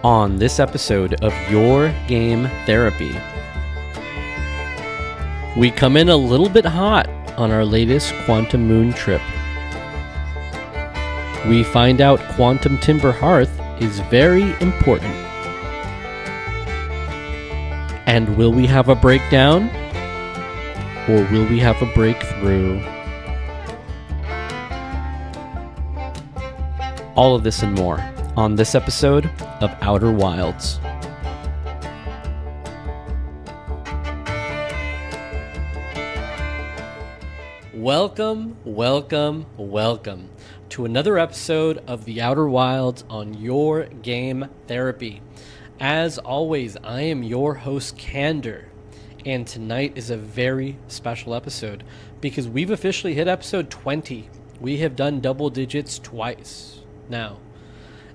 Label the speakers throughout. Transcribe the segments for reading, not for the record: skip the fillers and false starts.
Speaker 1: On this episode of Your Game Therapy, we come in a little bit hot on our latest Quantum Moon trip. We find out Quantum Timber Hearth is very important. And will we have a breakdown? Or will we have a breakthrough? All of this and more on this episode of Outer Wilds. Welcome to another episode of the Outer Wilds on Your Game Therapy. As always, I am your host, Candor, and tonight is a very special episode because we've officially hit episode 20. We have done double digits twice now.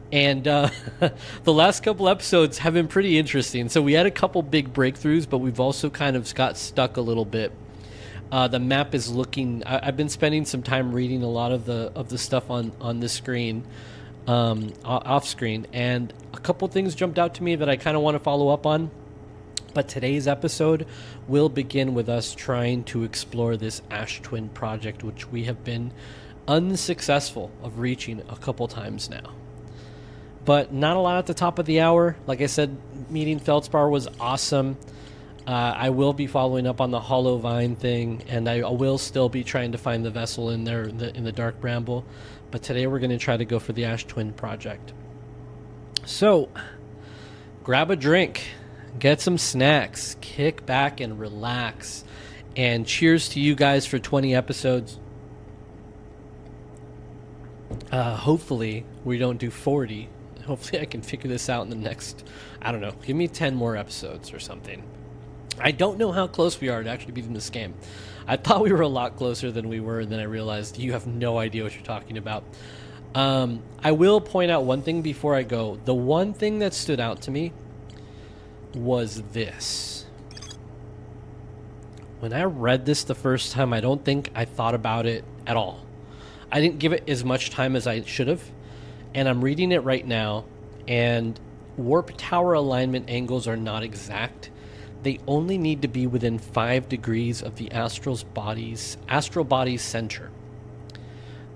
Speaker 1: And the last couple episodes have been pretty interesting. So we had a couple big breakthroughs, but we've also kind of got stuck a little bit. The map is looking... I've been spending some time reading a lot of the stuff on the screen, off screen, and a couple things jumped out to me that I kind of want to follow up on. But today's episode will begin with us trying to explore this Ash Twin project, which we have been unsuccessful of reaching a couple times now. But not a lot at the top of the hour. Like I said, meeting Feldspar was awesome. I will be following up on the Hollow Vine thing, and I will still be trying to find the vessel in there in the Dark Bramble. But today we're going to try to go for the Ash Twin project. So, grab a drink, get some snacks, kick back and relax. And cheers to you guys for 20 episodes. Hopefully we don't do 40. Hopefully I can figure this out in the next, I don't know, give me 10 more episodes or something. I don't know how close we are to actually beating this game. I thought we were a lot closer than we were, and then I realized you have no idea what you're talking about. I will point out one thing before I go. The one thing that stood out to me was this. When I read this the first time, I don't think I thought about it at all. I didn't give it as much time as I should have. And I'm reading it right now, and warp tower alignment angles are not exact. They only need to be within 5 degrees of the astral body's center.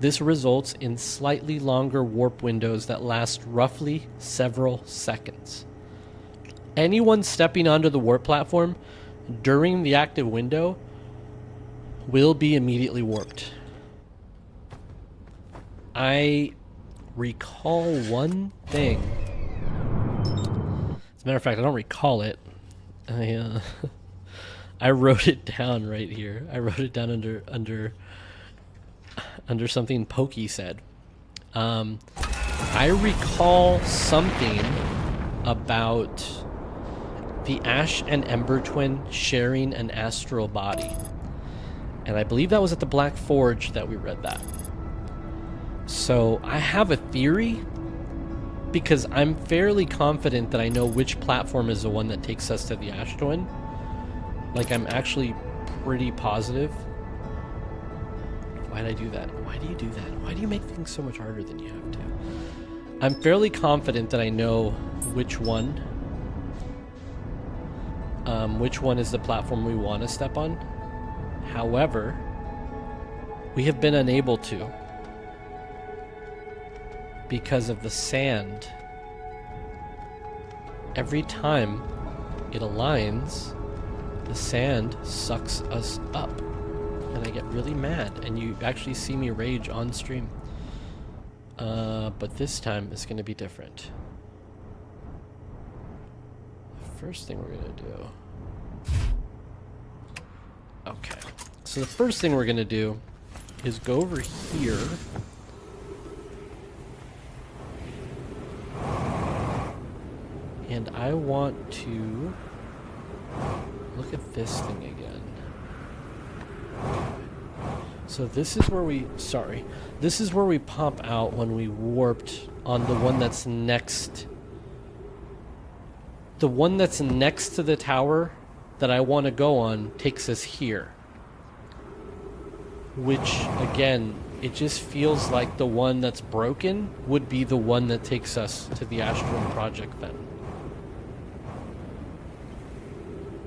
Speaker 1: This results in slightly longer warp windows that last roughly several seconds. Anyone stepping onto the warp platform during the active window will be immediately warped. I recall one thing. As a matter of fact, I don't recall it. I wrote it down right here. I wrote it down under something Pokey said. I recall something about the Ash and Ember Twin sharing an astral body. And I believe that was at the Black Forge that we read that. So I have a theory, because I'm fairly confident that I know which platform is the one that takes us to the Ash Twin. Like, I'm actually pretty positive. Why did I do that? Why do you do that? Why do you make things so much harder than you have to? I'm fairly confident that I know which one is the platform we want to step on. However, we have been unable to, because of the sand. Every time it aligns, the sand sucks us up, and I get really mad, and you actually see me rage on stream. But this time it's going to be different. The first thing we're going to do... Okay, so the first thing we're going to do is go over here. And I want to look at this thing again. So this is where this is where we pop out when we warped on the one that's next. The one that's next to the tower that I want to go on takes us here. Which, again, it just feels like the one that's broken would be the one that takes us to the Astron project then.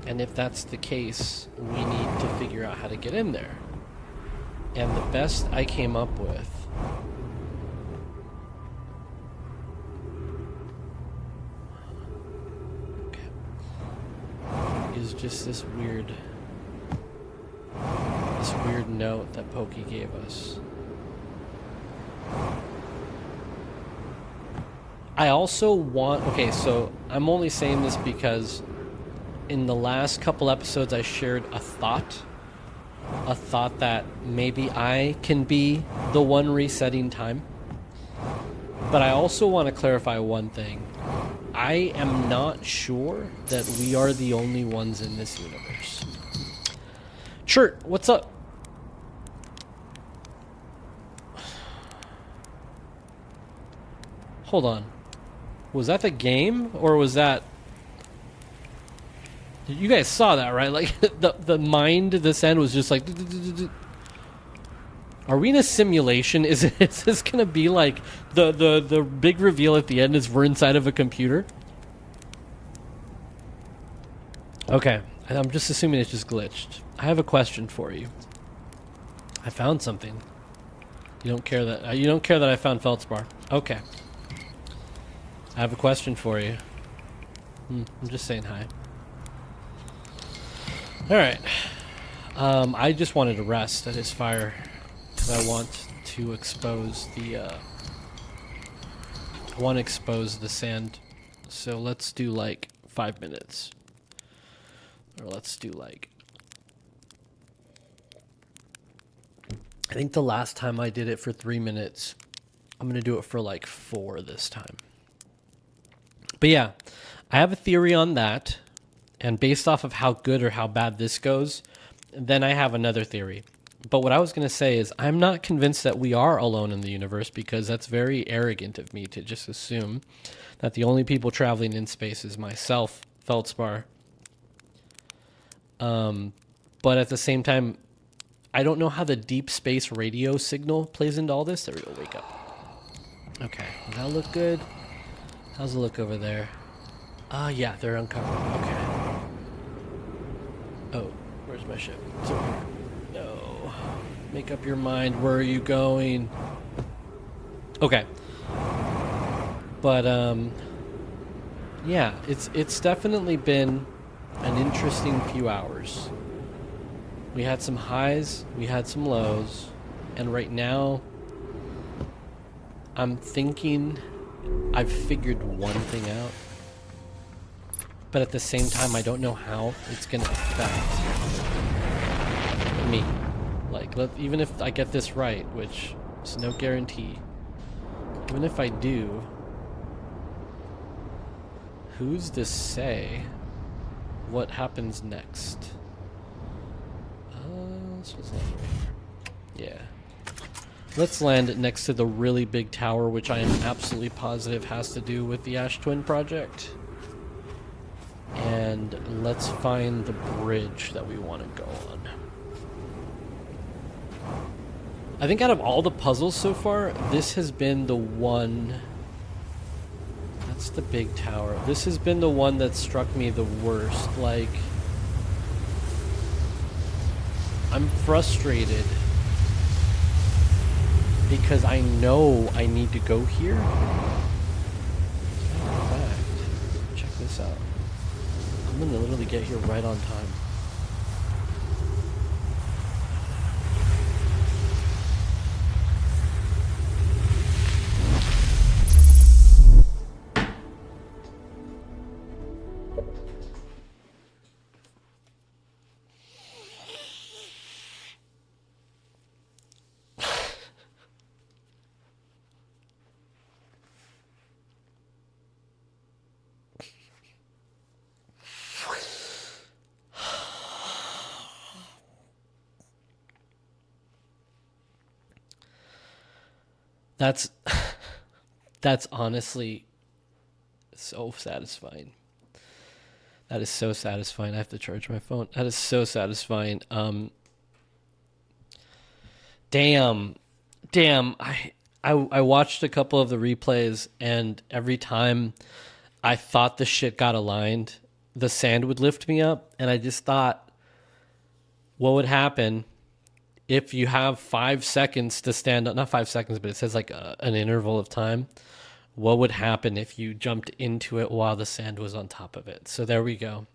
Speaker 1: And if that's the case, we need to figure out how to get in there. And the best I came up with is just this weird note that Pokey gave us. I also want... Okay, so I'm only saying this because in the last couple episodes I shared a thought that maybe I can be the one resetting time. But I also want to clarify one thing. I am not sure that we are the only ones in this universe. Chert, what's up? Hold on. Was that the game, or was that... You guys saw that, right? Like, the mind, this end was just like... Are we in a simulation? Is this going to be like the big reveal at the end is we're inside of a computer? Okay, I'm just assuming it's just glitched. I have a question for you. I found something. You don't care that I found feldspar. Okay. I have a question for you. I'm just saying hi. All right. I just wanted to rest at his fire because I want to expose the. I want to expose the sand. So let's do like 5 minutes, or let's do like. I think the last time I did it for 3 minutes, I'm gonna do it for like 4 this time. But yeah, I have a theory on that, and based off of how good or how bad this goes, then I have another theory. But what I was going to say is I'm not convinced that we are alone in the universe, because that's very arrogant of me to just assume that the only people traveling in space is myself, Feldspar. But at the same time, I don't know how the deep space radio signal plays into all this. There we go, wake up. Okay, does that look good? How's it look over there? Yeah, they're uncovered. Okay. Oh, where's my ship? It's over here. No. Make up your mind. Where are you going? Okay. But, yeah, it's definitely been an interesting few hours. We had some highs, we had some lows, and right now, I'm thinking I've figured one thing out, but at the same time, I don't know how it's going to affect me. Like, even if I get this right, which is no guarantee, even if I do, who's to say what happens next? Let's just land right here. Yeah. Let's land next to the really big tower, which I am absolutely positive has to do with the Ash Twin project. And let's find the bridge that we want to go on. I think out of all the puzzles so far, this has been the one... That's the big tower. This has been the one that struck me the worst. Like, I'm frustrated because I know I need to go here. As a matter of fact, check this out. I'm gonna literally get here right on time. That's honestly so satisfying. That is so satisfying. I have to charge my phone. That is so satisfying. Damn. Damn, I watched a couple of the replays, and every time I thought the shit got aligned, the sand would lift me up, and I just thought, what would happen if you have 5 seconds to stand up? Not 5 seconds, but it says like an interval of time. What would happen if you jumped into it while the sand was on top of it? So there we go.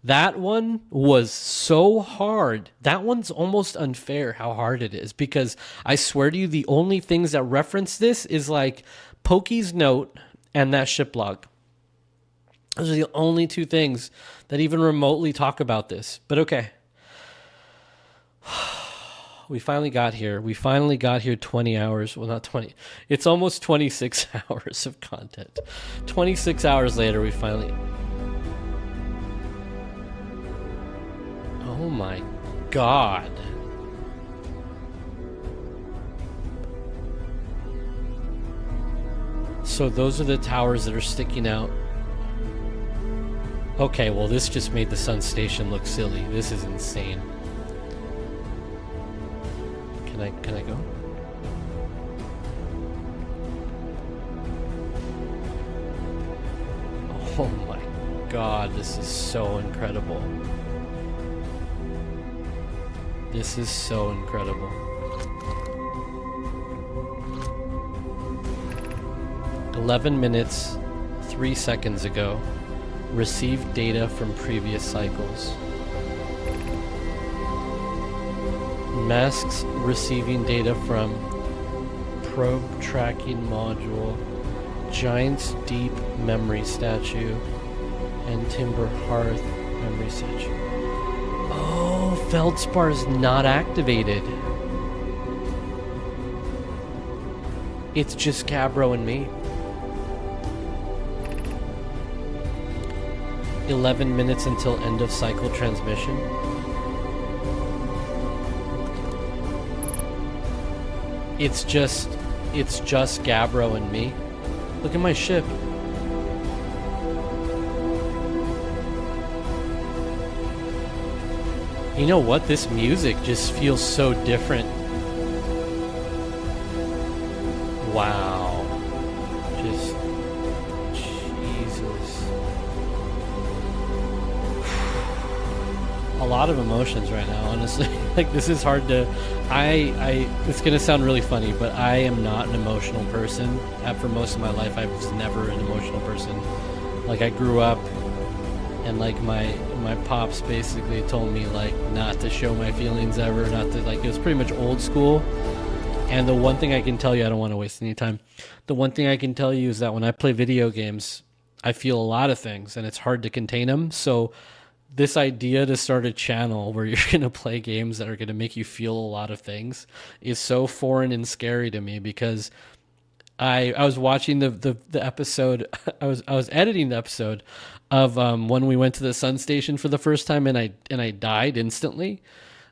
Speaker 1: That one was so hard. That one's almost unfair how hard it is, because I swear to you, the only things that reference this is like Pokey's note and that ship log. Those are the only two things that even remotely talk about this. But okay. We finally got here. 20 hours. Well, not 20. It's almost 26 hours of content. 26 hours later, we finally... Oh my God. So those are the towers that are sticking out. Okay, well, this just made the sun station look silly. This is insane. Can I go? Oh my God, this is so incredible. This is so incredible. 11 minutes, 3 seconds ago, received data from previous cycles. Masks receiving data from probe tracking module, Giant's Deep memory statue, and Timber Hearth memory statue. Oh, Feldspar is not activated. It's just Cabro and me. 11 minutes until end of cycle transmission. It's just Gabbro and me. Look at my ship. You know what? This music just feels so different. Wow. Just Jesus. A lot of emotions right now, honestly. Like, this is hard to... it's gonna sound really funny, but I am not an emotional person. For most of my life, I was never an emotional person. Like, I grew up, and like my pops basically told me like not to show my feelings ever, not to, like, it was pretty much old school. And the one thing I can tell you, I don't want to waste any time. The one thing I can tell you is that when I play video games, I feel a lot of things, and it's hard to contain them. So this idea to start a channel where you're going to play games that are going to make you feel a lot of things is so foreign and scary to me, because I was watching the episode, I was editing the episode of when we went to the Sun Station for the first time, and I died instantly.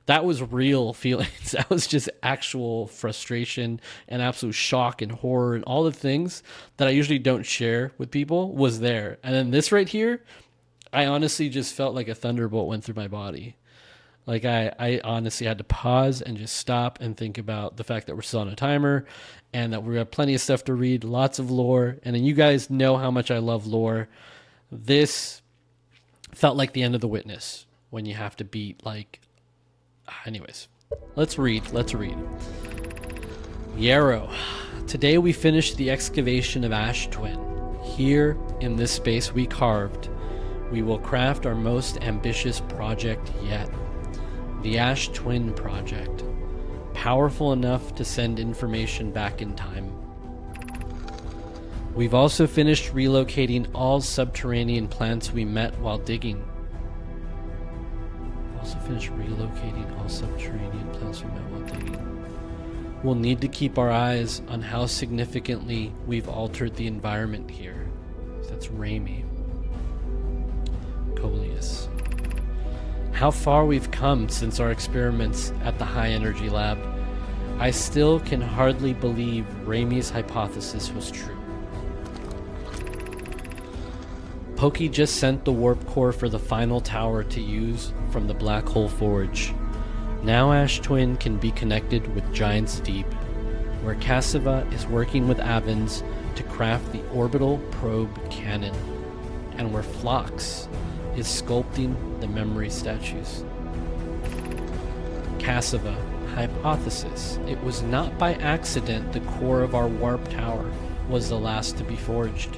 Speaker 1: That was real feelings. That was just actual frustration and absolute shock and horror, and all the things that I usually don't share with people was there. And then this right here, I honestly just felt like a thunderbolt went through my body. Like, I honestly had to pause and just stop and think about the fact that we're still on a timer, and that we have plenty of stuff to read, lots of lore. And then you guys know how much I love lore. This felt like the end of The Witness, when you have to beat, like... Anyways, let's read. Yarrow. Today we finished the excavation of Ash Twin. Here, in this space we carved, we will craft our most ambitious project yet. The Ash Twin Project. Powerful enough to send information back in time. We've also finished relocating all subterranean plants we met while digging. We'll need to keep our eyes on how significantly we've altered the environment here. That's Raimi. Coleus. How far we've come since our experiments at the High Energy Lab. I still can hardly believe Raimi's hypothesis was true. Pokey just sent the warp core for the final tower to use from the Black Hole Forge. Now Ash Twin can be connected with Giant's Deep. where Cassava is working with Avens to craft the orbital probe cannon, and where Phlox is sculpting the memory statues. Cassava, hypothesis. It was not by accident the core of our warp tower was the last to be forged.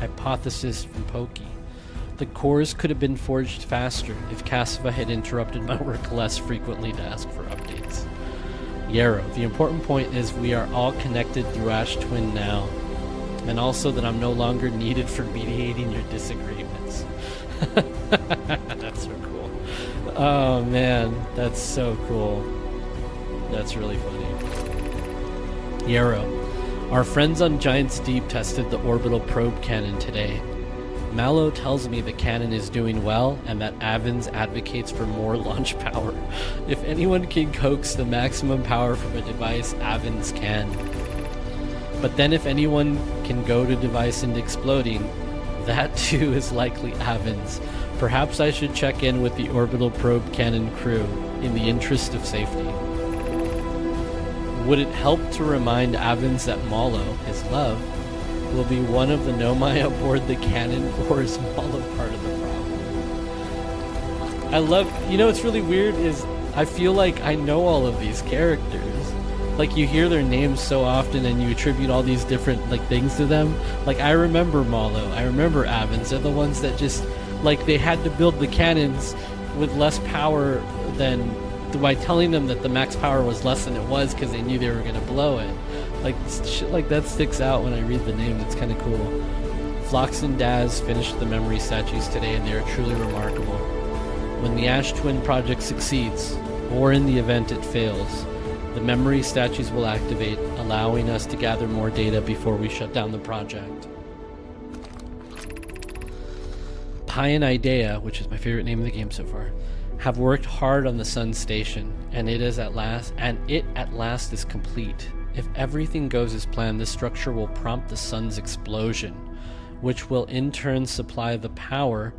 Speaker 1: Hypothesis from Pokey. The cores could have been forged faster if Cassava had interrupted my work less frequently to ask for updates. Yarrow, the important point is we are all connected through Ash Twin now, and also that I'm no longer needed for mediating your disagreements. That's so cool. Oh man, that's so cool. That's really funny. Yarrow, our friends on Giant's Deep tested the orbital probe cannon today. Mallow tells me the cannon is doing well and that Avens advocates for more launch power. If anyone can coax the maximum power from a device, Avens can. But then if anyone can go to device and exploding, that too is likely Avens. Perhaps I should check in with the orbital probe cannon crew in the interest of safety. Would it help to remind Avens that Mallow, his love, will be one of the Nomai aboard the cannon, or is Mallow part of the problem? I love, what's really weird is I feel like I know all of these characters. Like, you hear their names so often and you attribute all these different, things to them. Like, I remember Mallow, I remember Avens. They're the ones that just, they had to build the cannons with less power than, by telling them that the max power was less than it was because they knew they were going to blow it. Shit like that sticks out when I read the name. It's kind of cool. Phlox and Daz finished the memory statues today, and they are truly remarkable. When the Ash Twin project succeeds, or in the event it fails, the memory statues will activate, allowing us to gather more data before we shut down the project. Pi and Idea, which is my favorite name of the game so far, have worked hard on the Sun Station, and it at last is complete. If everything goes as planned, this structure will prompt the Sun's explosion, which will in turn supply the power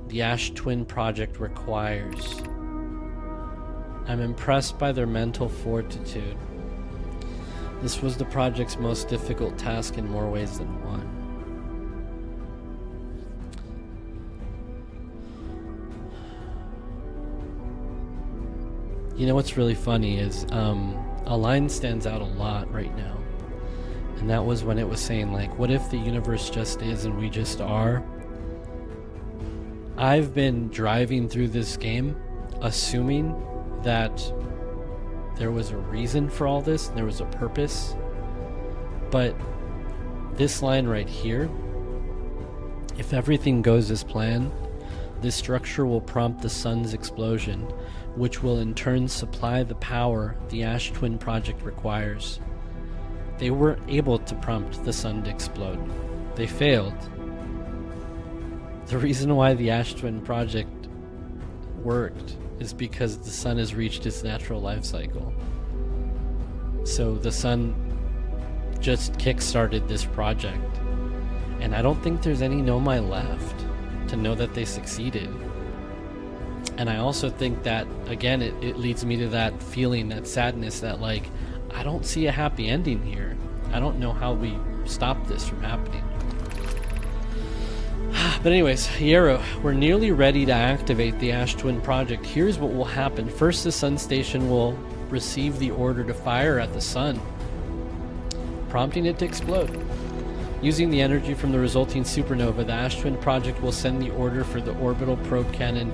Speaker 1: the Ash Twin project requires. I'm impressed by their mental fortitude. This was the project's most difficult task in more ways than one. What's really funny is a line stands out a lot right now, and that was when it was saying, what if the universe just is and we just are? I've been driving through this game assuming that there was a reason for all this, and there was a purpose, but this line right here, if everything goes as planned, this structure will prompt the Sun's explosion, which will in turn supply the power the Ash Twin project requires. They weren't able to prompt the Sun to explode. They failed. The reason why the Ash Twin project worked is because the Sun has reached its natural life cycle. So the Sun just kick-started this project. And I don't think there's any Nomai left to know that they succeeded. And I also think that, again, it leads me to that feeling, that sadness, that I don't see a happy ending here. I don't know how we stop this from happening. But anyways, Yarrow, we're nearly ready to activate the Ash Twin project. Here's what will happen. First, the Sun Station will receive the order to fire at the Sun, prompting it to explode. Using the energy from the resulting supernova, the Ash Twin project will send the order for the orbital probe cannon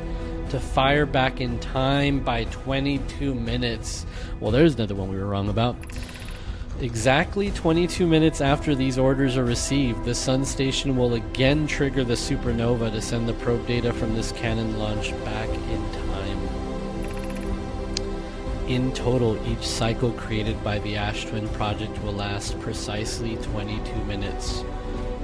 Speaker 1: to fire back in time by 22 minutes. Well, there's another one we were wrong about. Exactly 22 minutes after these orders are received, the Sun Station will again trigger the supernova to send the probe data from this cannon launch back in time. In total, each cycle created by the Ash Twin project will last precisely 22 minutes.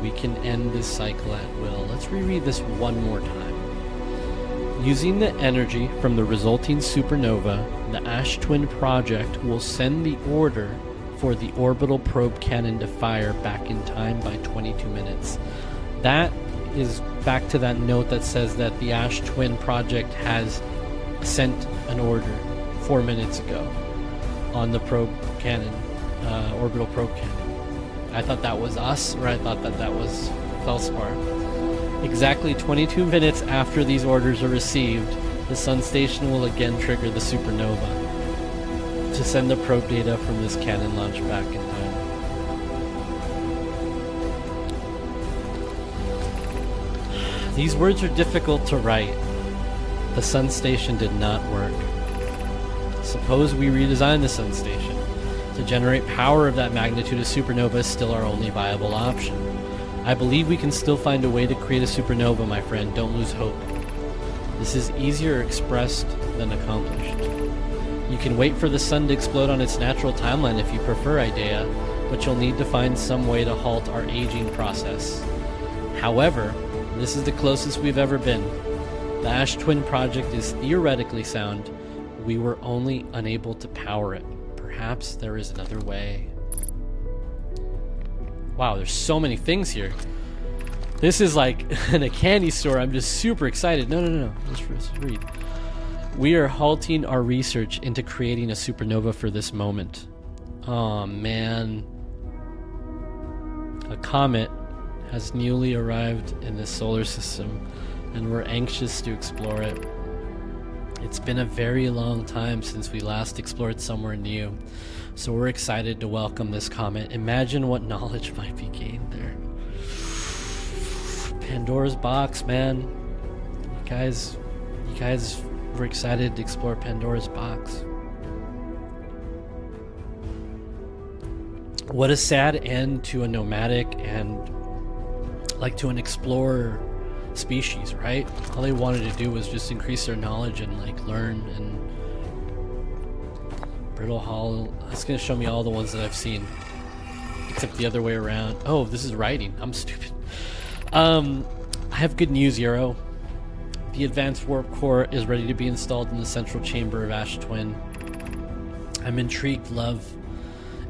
Speaker 1: We can end this cycle at will. Let's reread this one more time. Using the energy from the resulting supernova, the Ash Twin project will send the order for the orbital probe cannon to fire back in time by 22 minutes. That is back to that note that says that the Ash Twin project has sent an order 4 minutes ago on the probe cannon orbital probe cannon. I thought that was us, or I thought that was Felspar. Exactly 22 minutes after these orders are received, the Sun Station will again trigger the supernova to send the probe data from this cannon launch back in time. These words are difficult to write. The Sun Station did not work. Suppose we redesign the Sun Station. To generate power of that magnitude, a supernova is still our only viable option. I believe we can still find a way to create a supernova, my friend. Don't lose hope. This is easier expressed than accomplished. You can wait for the sun to explode on its natural timeline if you prefer, Idea, but you'll need to find some way to halt our aging process. However, this is the closest we've ever been. The Ash Twin project is theoretically sound. We were only unable to power it. Perhaps there is another way. Wow, there's so many things here. This is like in a candy store. I'm just super excited. No. Let's read. We are halting our research into creating a supernova for this moment. Oh man. A comet has newly arrived in the solar system, and we're anxious to explore it. It's been a very long time since we last explored somewhere new, so we're excited to welcome this comet. Imagine what knowledge might be gained there. Pandora's box, man. You guys were excited to explore Pandora's box. What a sad end to a nomadic and like to an explorer species, right? All they wanted to do was just increase their knowledge and like learn. And Brittle Hollow, it's gonna show me all the ones that I've seen, except the other way around. Oh, this is writing. I'm stupid. I have good news, Euro. The advanced warp core is ready to be installed in the central chamber of Ash Twin. I'm intrigued, love.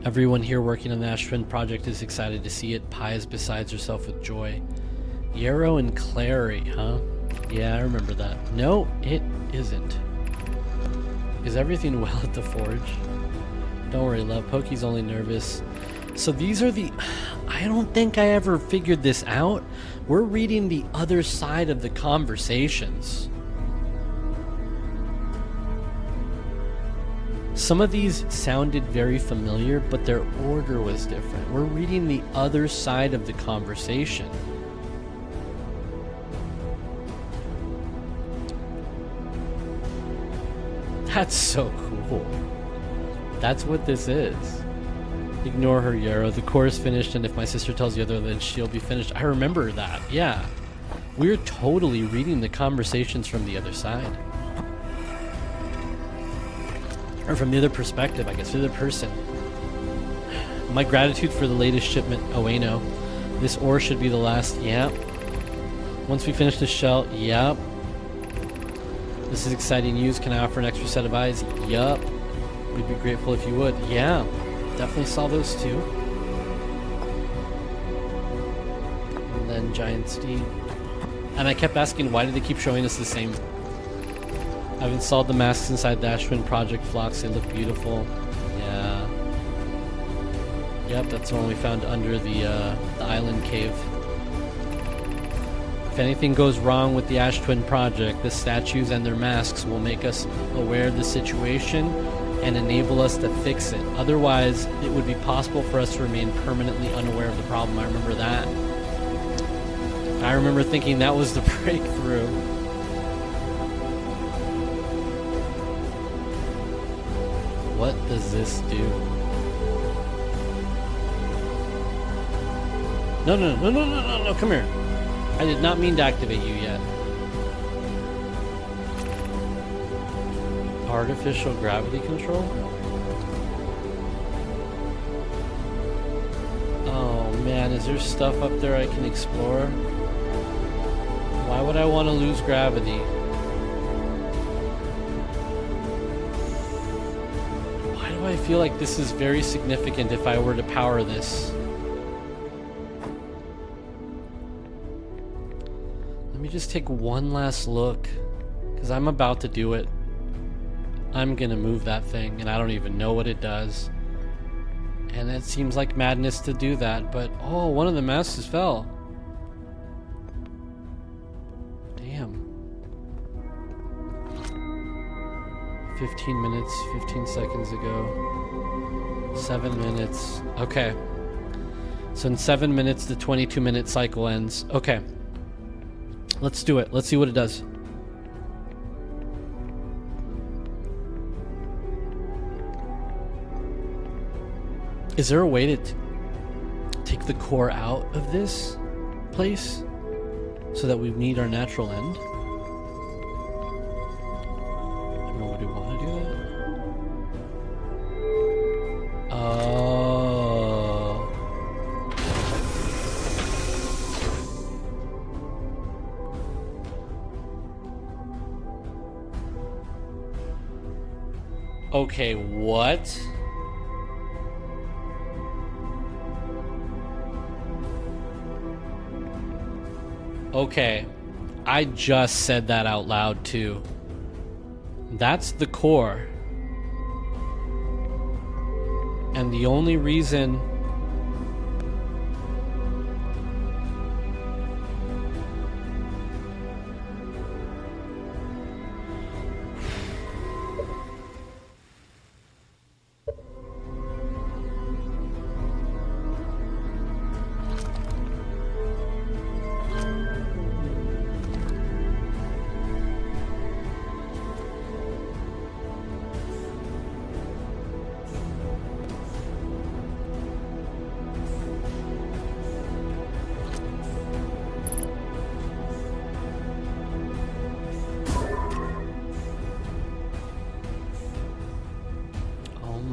Speaker 1: Everyone here working on the Ash Twin project is excited to see it. Pi is besides herself with joy. Yarrow and Clary, huh? Yeah, I remember that. No, it isn't. Is everything well at the forge? Don't worry, love. Pokey's only nervous. So these are the... I don't think I ever figured this out. We're reading the other side of the conversations. Some of these sounded very familiar, but their order was different. We're reading the other side of the conversation. That's so cool. That's what this is. Ignore her, Yarrow. The core is finished, and if my sister tells the other, then she'll be finished. I remember that, yeah. We're totally reading the conversations from the other side. Or from the other perspective, I guess, the other person. My gratitude for the latest shipment, Oeno. This ore should be the last, yep. Once we finish the shell, yep. This is exciting news. Can I offer an extra set of eyes? Yup. We'd be grateful if you would. Yeah, definitely saw those too. And then Giant Steed. And I kept asking, why do they keep showing us the same? I've installed the masks inside the Ash Twin Project Flocks. They look beautiful. Yeah. Yep, that's the one we found under the island cave. If anything goes wrong with the Ash Twin Project, the statues and their masks will make us aware of the situation and enable us to fix it. Otherwise, it would be possible for us to remain permanently unaware of the problem. I remember that. I remember thinking that was the breakthrough. What does this do? No, come here. I did not mean to activate you yet. Artificial gravity control? Oh man, is there stuff up there I can explore? Why would I want to lose gravity? Why do I feel like this is very significant if I were to power this? Let me just take one last look, because I'm about to do it. I'm gonna move that thing, and I don't even know what it does. And it seems like madness to do that, but oh, one of the masts fell. Damn. 15 minutes, 15 seconds ago. 7 minutes. Okay. So in 7 minutes, the 22-minute cycle ends. Okay. Let's do it. Let's see what it does. Is there a way to take the core out of this place so that we meet our natural end? I don't know, would we want to do that? Oh. Okay, what? Okay, I just said that out loud too. That's the core. And the only reason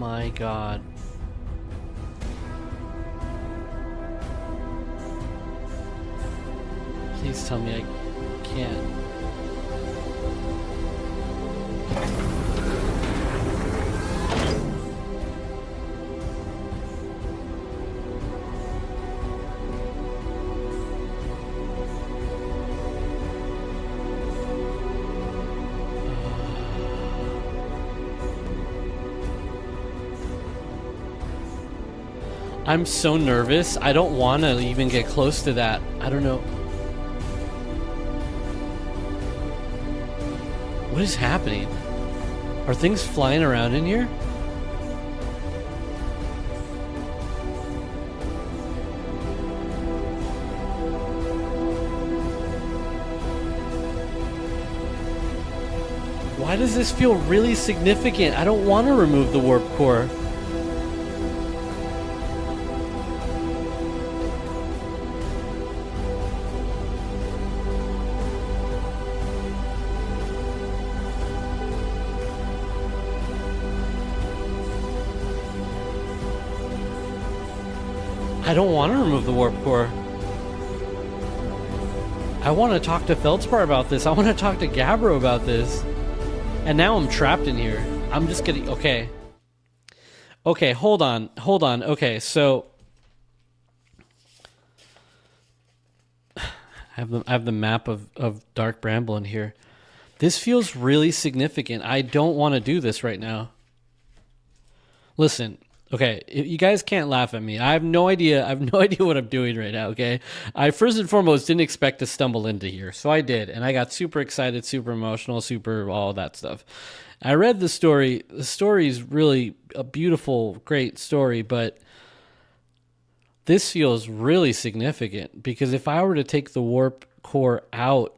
Speaker 1: my God. Please tell me I can't. I'm so nervous. I don't want to even get close to that. I don't know. What is happening? Are things flying around in here? Why does this feel really significant? I don't want to remove the warp core. I don't want to remove the warp core. I want to talk to Feldspar about this. I want to talk to Gabbro about this. And now I'm trapped in here. I'm just getting... Okay. Okay, hold on. Hold on. Okay, so... I have the map of Dark Bramble in here. This feels really significant. I don't want to do this right now. Listen... Okay, you guys can't laugh at me. I have no idea. I have no idea what I'm doing right now, okay? I first and foremost didn't expect to stumble into here. So I did, and I got super excited, super emotional, super all that stuff. I read the story. The story is really a beautiful, great story, but this feels really significant because if I were to take the warp core out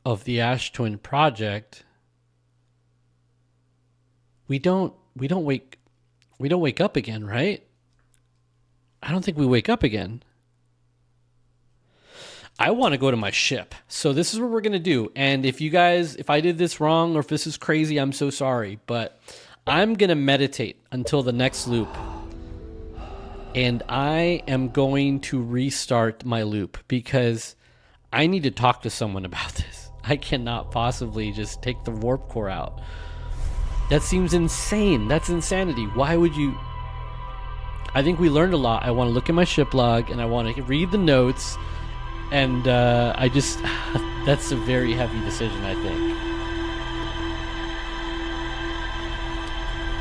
Speaker 1: of the Ash Twin project, we don't wake up again, right? I don't think we wake up again. I want to go to my ship. So this is what we're going to do. And if I did this wrong or if this is crazy, I'm so sorry. But I'm going to meditate until the next loop. And I am going to restart my loop because I need to talk to someone about this. I cannot possibly just take the warp core out. That seems insane. That's insanity. Why would you... I think we learned a lot. I want to look at my ship log and I want to read the notes. And I just... That's a very heavy decision, I think.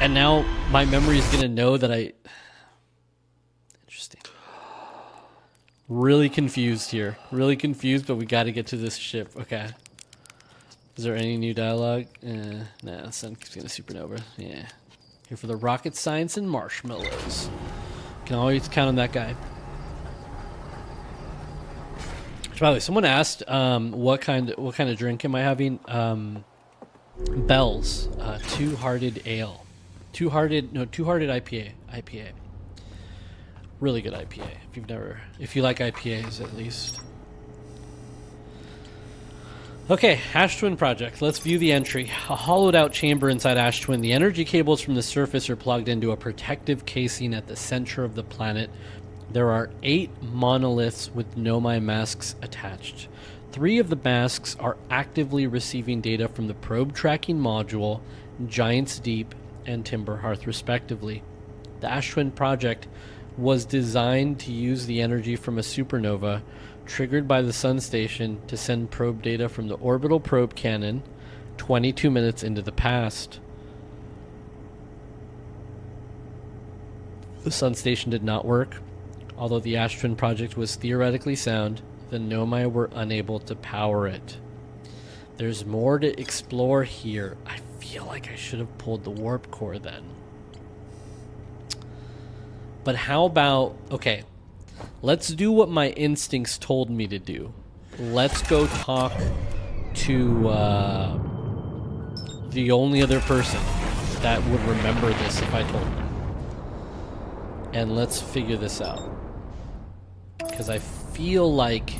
Speaker 1: And now my memory is going to know that Interesting. Really confused here. Really confused, but we got to get to this ship. Okay. Is there any new dialogue? Nah, sun keeps getting a supernova. Yeah. Here for the rocket science and marshmallows. Can always count on that guy. By the way, someone asked, what kind of drink am I having? Bell's, Two-Hearted Ale. Two-Hearted IPA. IPA. Really good IPA. If you like IPAs at least. Okay, Ash Twin Project. Let's view the entry. A hollowed out chamber inside Ash Twin. The energy cables from the surface are plugged into a protective casing at the center of the planet. There are 8 monoliths with Nomai masks attached. 3 of the masks are actively receiving data from the probe tracking module, Giant's Deep, and Timber Hearth, respectively. The Ash Twin Project was designed to use the energy from a supernova triggered by the Sun Station to send probe data from the orbital probe cannon 22 minutes into the past. The Sun Station did not work. Although the Ash Twin Project was theoretically sound, the Nomai were unable to power it. There's more to explore here. I feel like I should have pulled the warp core then. But how about... Okay, let's do what my instincts told me to do. Let's go talk to the only other person that would remember this if I told them. And let's figure this out. Because I feel like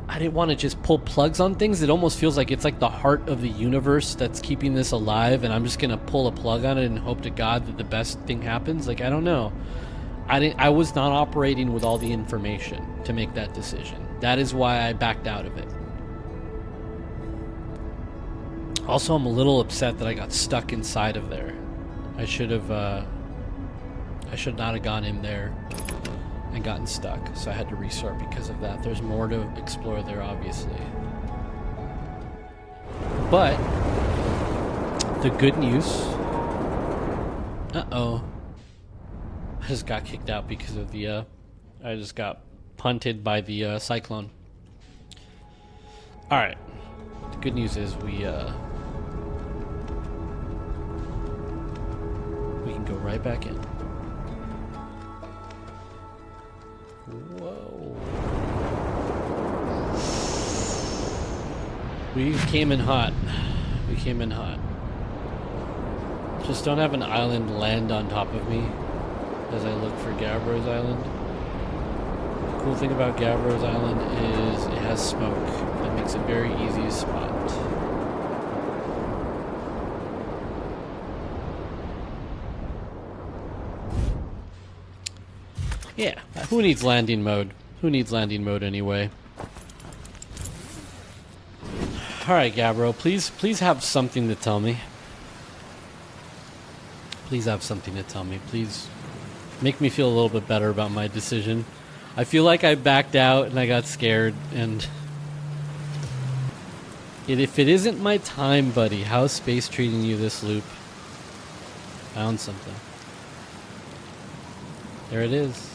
Speaker 1: I didn't want to just pull plugs on things. It almost feels like it's like the heart of the universe that's keeping this alive, and I'm just going to pull a plug on it and hope to God that the best thing happens. Like, I don't know. I was not operating with all the information to make that decision. That is why I backed out of it. Also, I'm a little upset that I got stuck inside of there. I should not have gone in there and gotten stuck, so I had to restart because of that. There's more to explore there, obviously. But the good news... Uh-oh. I just got kicked out because of the, I just got punted by the, cyclone. Alright. The good news is we can go right back in. Whoa. We came in hot. We came in hot. Just don't have an island land on top of me as I look for Gabbro's Island. The cool thing about Gabbro's Island is it has smoke. That makes it very easy to spot. Yeah, who needs landing mode? Who needs landing mode anyway? Alright, Gabbro, please have something to tell me. Please have something to tell me. Please make me feel a little bit better about my decision. I feel like I backed out and I got scared, and if it isn't my time, buddy, how's space treating you this loop? Found something. There it is.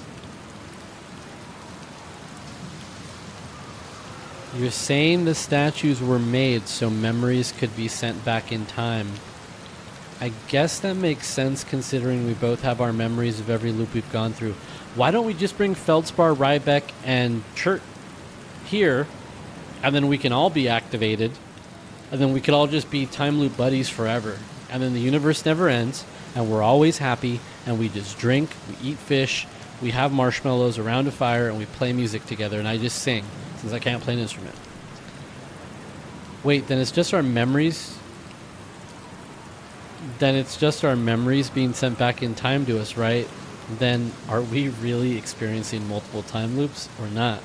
Speaker 1: You're saying the statues were made so memories could be sent back in time. I guess that makes sense considering we both have our memories of every loop we've gone through. Why don't we just bring Feldspar, Rybeck, and Chert here, and then we can all be activated, and then we could all just be time loop buddies forever. And then the universe never ends, and we're always happy, and we just drink, we eat fish, we have marshmallows around a fire, and we play music together, and I just sing, since I can't play an instrument. Wait, then it's just our memories? Then it's just our memories being sent back in time to us, right? Then are we really experiencing multiple time loops or not?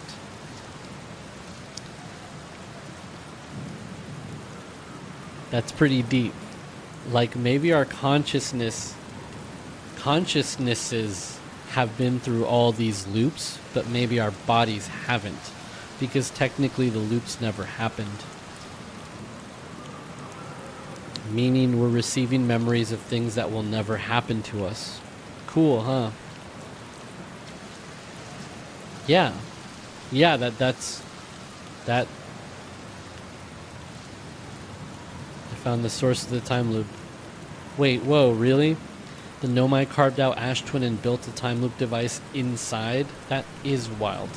Speaker 1: That's pretty deep. Like maybe our consciousnesses have been through all these loops, but maybe our bodies haven't, because technically the loops never happened. Meaning we're receiving memories of things that will never happen to us. Cool, huh? Yeah. Yeah, that's... That... I found the source of the time loop. Wait, whoa, really? The Nomai carved out Ash Twin and built a time loop device inside? That is wild.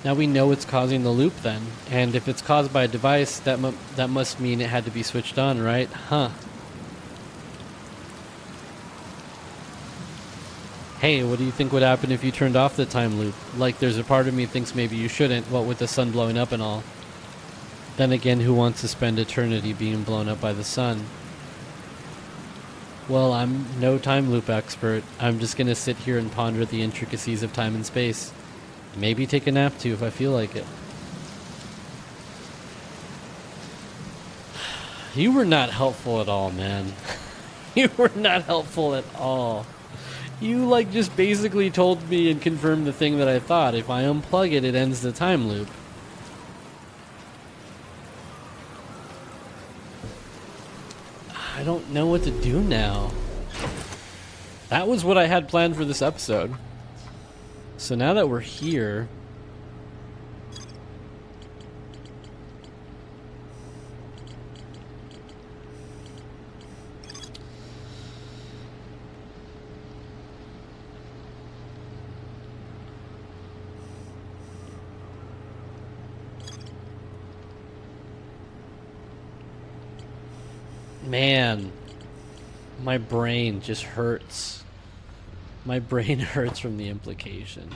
Speaker 1: Now we know what's causing the loop then. And if it's caused by a device, that must mean it had to be switched on, right? Huh. Hey, what do you think would happen if you turned off the time loop? Like, there's a part of me thinks maybe you shouldn't, what with the sun blowing up and all. Then again, who wants to spend eternity being blown up by the sun? Well, I'm no time loop expert. I'm just gonna sit here and ponder the intricacies of time and space. Maybe take a nap too if I feel like it. You were not helpful at all, man. You were not helpful at all. You, like, just basically told me and confirmed the thing that I thought. If I unplug it, it ends the time loop. I don't know what to do now. That was what I had planned for this episode. So now that we're here... Man, my brain just hurts. My brain hurts from the implication.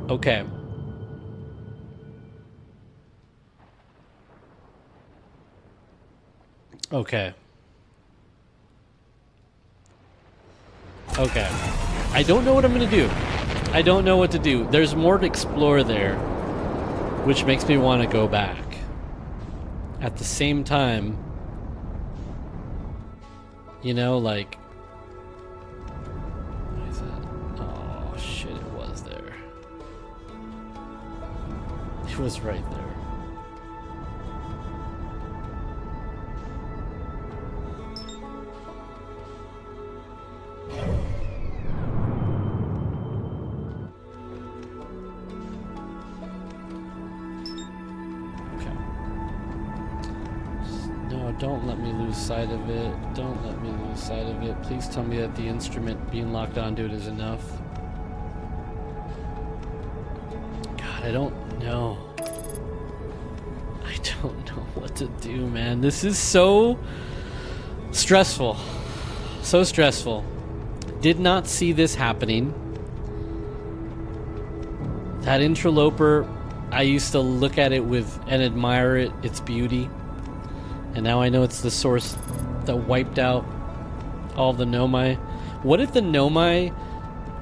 Speaker 1: Okay. Okay. Okay. I don't know what I'm gonna do. I don't know what to do. There's more to explore there, which makes me want to go back. At the same time, you know, like... What is that? Oh, shit, it was there. It was right there. Don't let me lose sight of it. Don't let me lose sight of it. Please tell me that the instrument being locked onto it is enough. God, I don't know. I don't know what to do, man. This is so stressful. So stressful. Did not see this happening. That interloper, I used to look at it with and admire it, its beauty. And now I know it's the source that wiped out all the Nomai. What if the Nomai...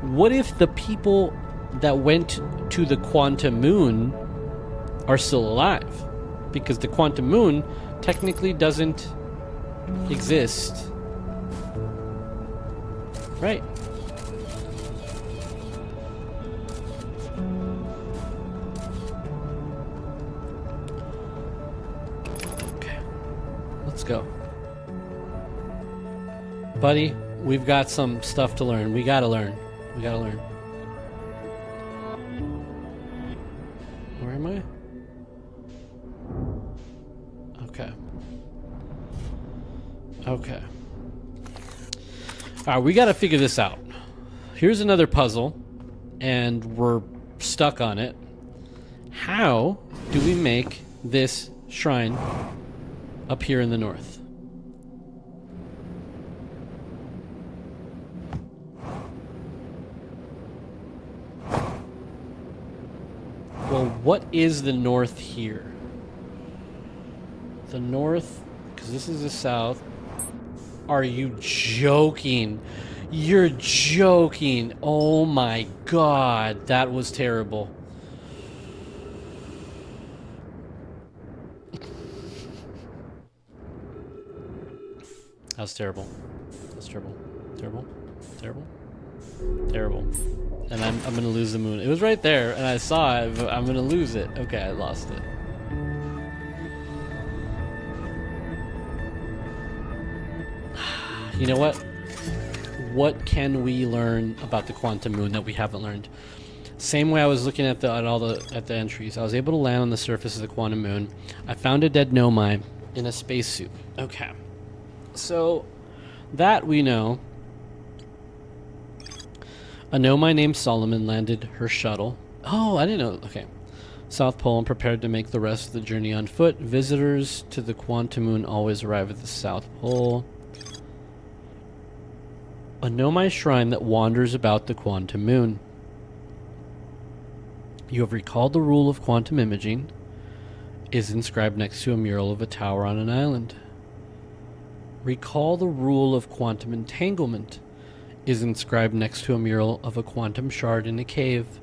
Speaker 1: What if the people that went to the Quantum Moon are still alive? Because the Quantum Moon technically doesn't exist. Right. Let's go. Buddy, we've got some stuff to learn. We gotta learn. We gotta learn. Where am I? Okay. Okay. Alright, we gotta figure this out. Here's another puzzle, and we're stuck on it. How do we make this shrine up here in the north? Well, what is the north here? The north, because this is the south. Are you joking? You're joking. Oh my god, that was terrible. That was terrible. That was terrible. Terrible. Terrible. Terrible. And I'm gonna lose the moon. It was right there, and I saw it, but I'm gonna lose it. Okay, I lost it. You know what? what can we learn about the quantum moon that we haven't learned? Same way I was looking at the entries. I was able to land on the surface of the quantum moon. I found a dead Nomai in a spacesuit. Okay. So that we know. A Nomai named Solomon landed her shuttle. Oh, I didn't know. Okay. South Pole and prepared to make the rest of the journey on foot. Visitors to the quantum moon always arrive at the South Pole. A Nomai shrine that wanders about the quantum moon. You have recalled the rule of quantum imaging is inscribed next to a mural of a tower on an island. Recall the rule of quantum entanglement is inscribed next to a mural of a quantum shard in a cave.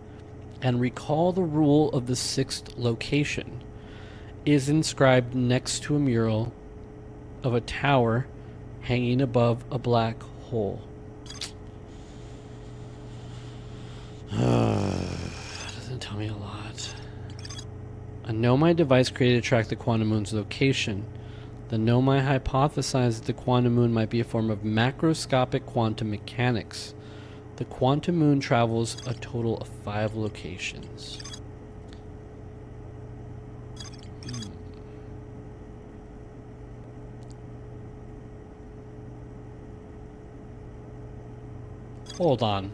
Speaker 1: And recall the rule of the sixth location is inscribed next to a mural of a tower hanging above a black hole. Doesn't tell me a lot. A Nomai device created to track the quantum moon's location. The Nomai hypothesized that the quantum moon might be a form of macroscopic quantum mechanics. The quantum moon travels a total of 5 locations. Hold on.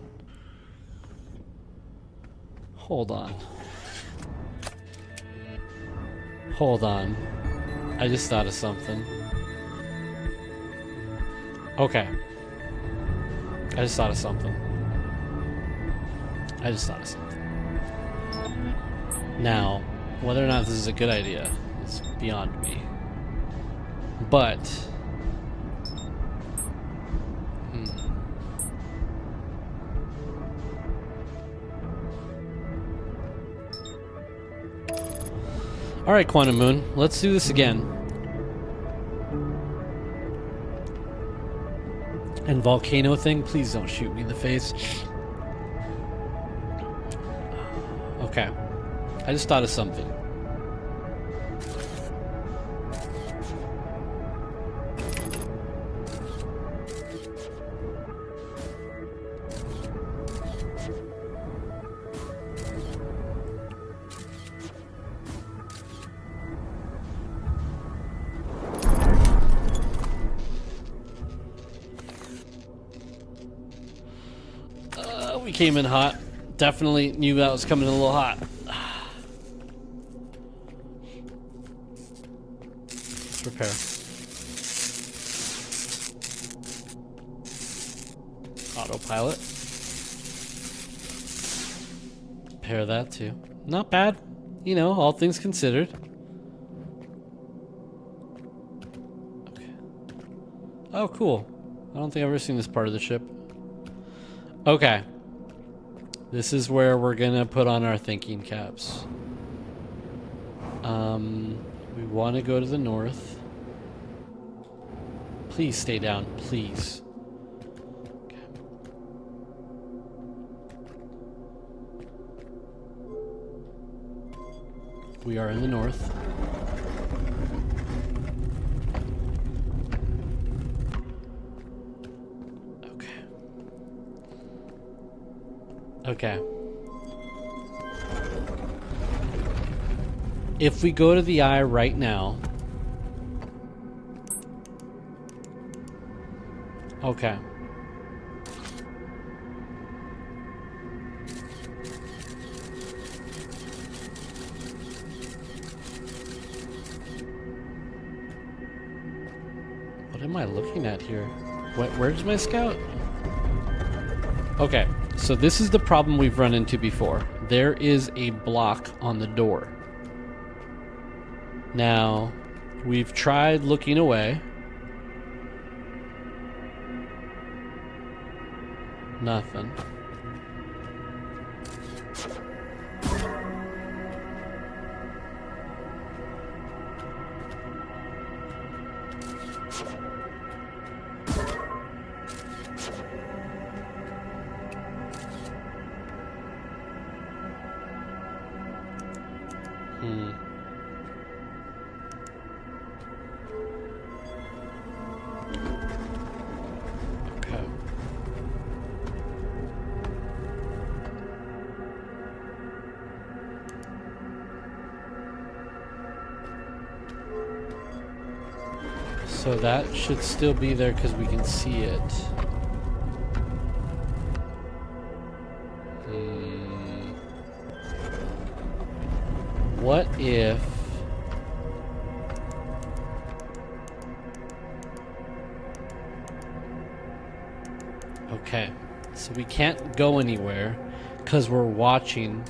Speaker 1: Hold on. Hold on. I just thought of something. Okay. I just thought of something. Now, whether or not this is a good idea is beyond me. But... Alright, Quantum Moon, let's do this again. And volcano thing, please don't shoot me in the face. Okay. I just thought of something. We came in hot. Definitely knew that was coming in a little hot. Let's repair. Autopilot. Repair that too. Not bad. You know, all things considered. Okay. Oh, cool. I don't think I've ever seen this part of the ship. Okay. This is where we're gonna put on our thinking caps. We want to go to the north. Please stay down, please. Okay. We are in the north. Okay. If we go to the eye right now... Okay. What am I looking at here? Where's my scout? Okay. So this is the problem we've run into before. There is a block on the door. Now, we've tried looking away. Nothing. Okay. So that should still be there because we can see it. What if... Okay, so we can't go anywhere because we're watching.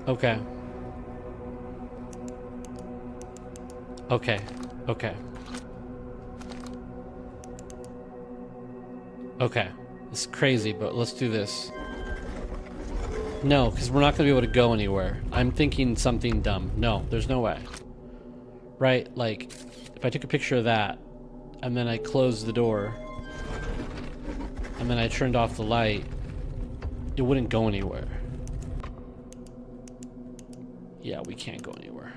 Speaker 1: Okay. Okay. Okay. Okay. It's crazy, but let's do this. No, because we're not going to be able to go anywhere. I'm thinking something dumb. No, there's no way. Right? Like, if I took a picture of that, and then I closed the door, and then I turned off the light, it wouldn't go anywhere. Yeah, we can't go anywhere.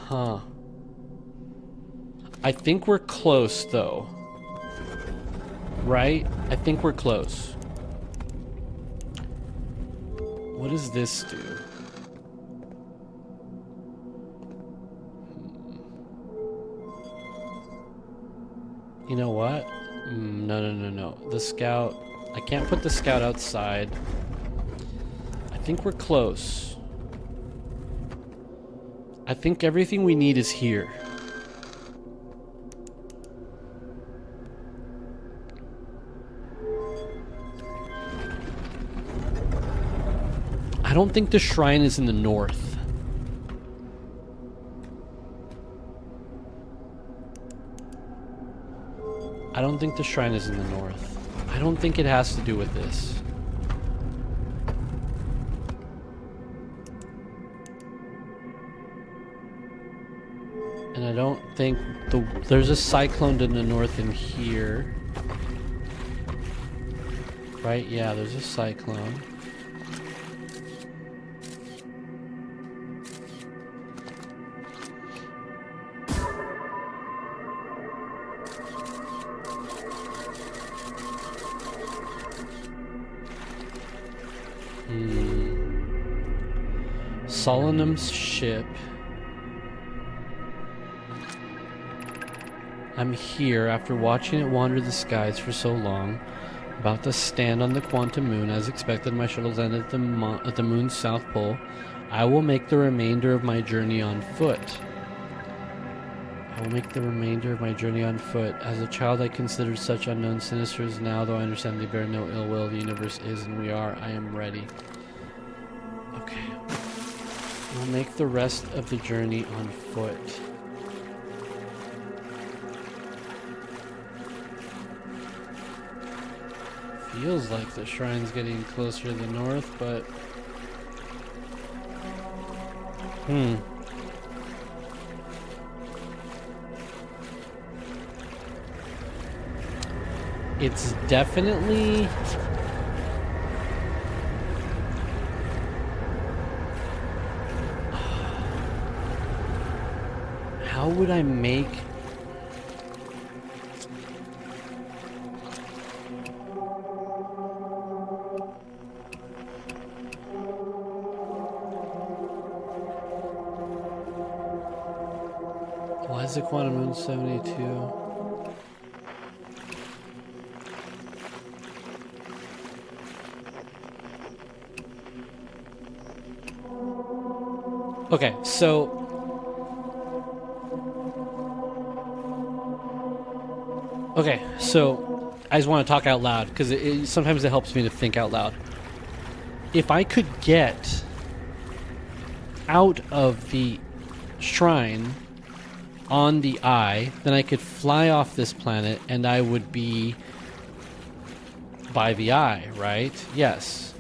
Speaker 1: Huh. I think we're close, though. Right? I think we're close. What does this do? You know what? No. The scout... I can't put the scout outside. I think we're close. I think everything we need is here. I don't think the shrine is in the north. I don't think the shrine is in the north. I don't think it has to do with this. And I don't think there's a cyclone to the north in here. Right? Yeah, there's a cyclone. Solemnum's ship. I'm here after watching it wander the skies for so long. About to stand on the quantum moon. As expected, my shuttle's ended at the moon's south pole. I will make the remainder of my journey on foot. As a child, I considered such unknown sinisters. Now, though I understand they bear no ill will, the universe is, and we are. I am ready. Okay. We'll make the rest of the journey on foot. Feels like the shrine's getting closer to the north, but... It's definitely... How would I make... Why is the quantum moon 72? Okay, so... Okay, so I just want to talk out loud because sometimes it helps me to think out loud. If I could get out of the shrine on the eye, then I could fly off this planet and I would be by the eye, right? Yes.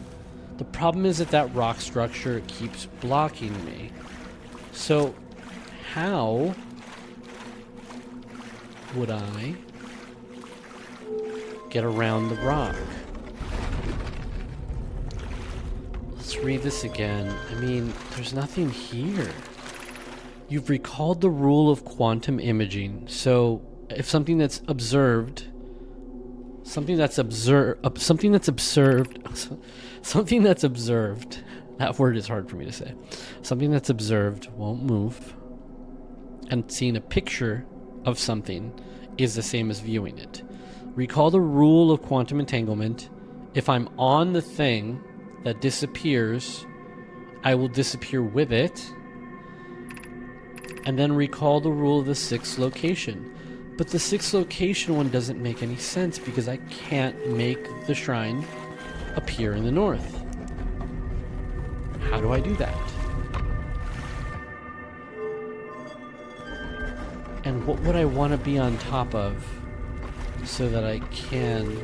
Speaker 1: The problem is that rock structure keeps blocking me. So how would I get around the rock? Let's read this again. I mean, there's nothing here. You've recalled the rule of quantum imaging. So if something that's observed That word is hard for me to say. Something that's observed won't move. And seeing a picture of something is the same as viewing it. Recall the rule of quantum entanglement. If I'm on the thing that disappears, I will disappear with it. And then recall the rule of the sixth location. But the sixth location one doesn't make any sense because I can't make the shrine appear in the north. How do I do that? And what would I want to be on top of so that I can...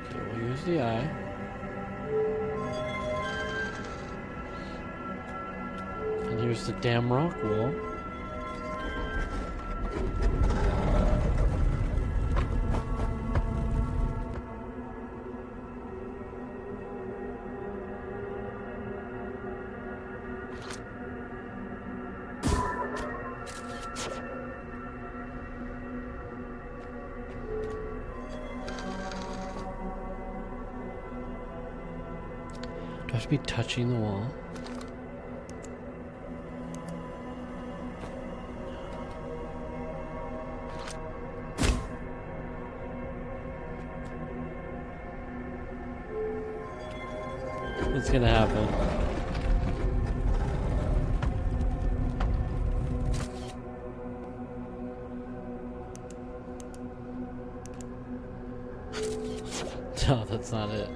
Speaker 1: Okay, we'll use the eye. And here's the damn rock wall. Do I have to be touching the wall? What's gonna happen? No, that's not it.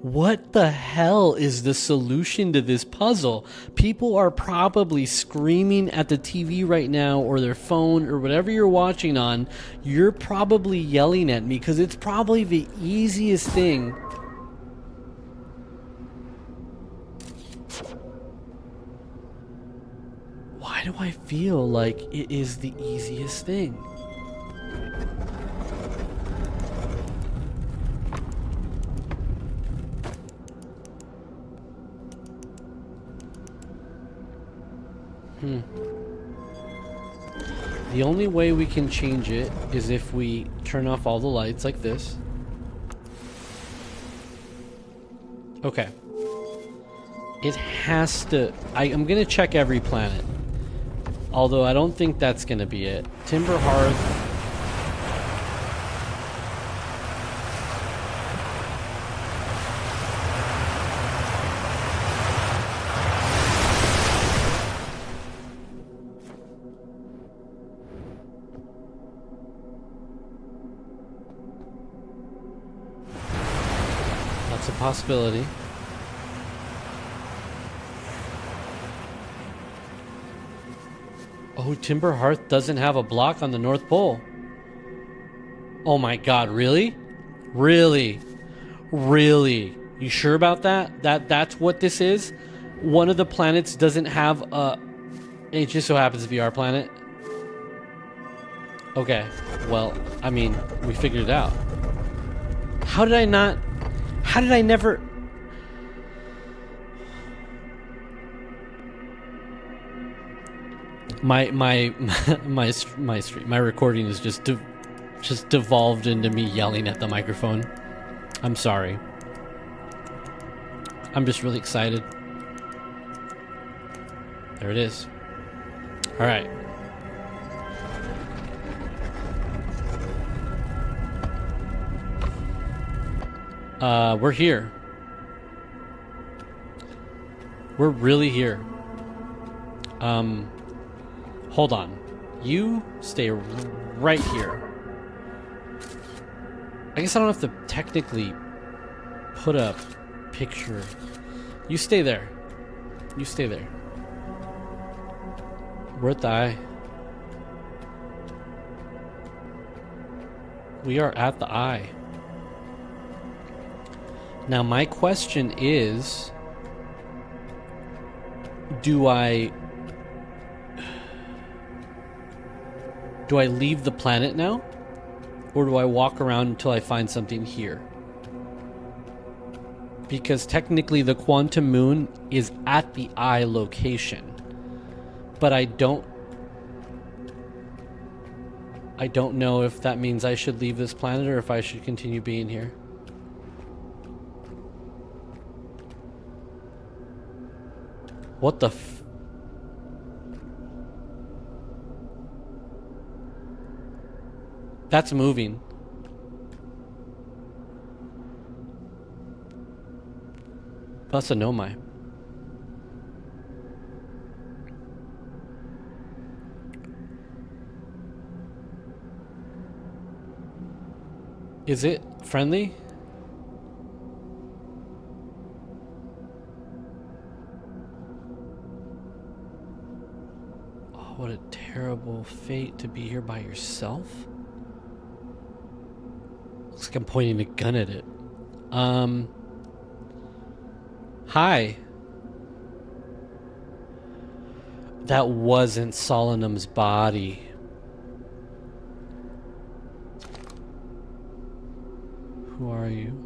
Speaker 1: What the hell is the solution to this puzzle? People are probably screaming at the TV right now, or their phone, or whatever you're watching on. You're probably yelling at me because it's probably the easiest thing. Why do I feel like it is the easiest thing? The only way we can change it is if we turn off all the lights like this. Okay. It has to... I'm gonna check every planet. Although I don't think that's gonna be it. Timber Hearth... That's a possibility. Oh, Timber Hearth doesn't have a block on the North Pole. Oh my god, really? Really? Really? You sure about that? That's what this is? One of the planets doesn't have a... It just so happens to be our planet? Okay. Well, I mean, we figured it out. How did I not... How did I never... My recording is just devolved into me yelling at the microphone. I'm sorry. I'm just really excited. There it is. All right. We're here. We're really here. Hold on. You stay right here. I guess I don't have to technically put a picture. You stay there. You stay there. We're at the eye. We are at the eye. Now my question is, do I Do I leave the planet now? Or do I walk around until I find something here? Because technically the quantum moon is at the eye location. But I don't know if that means I should leave this planet or if I should continue being here. What the That's moving. That's a nomai. Is it friendly? Oh, what a terrible fate to be here by yourself. Looks like I'm pointing a gun at it. Hi. That wasn't Solemnum's body. Who are you?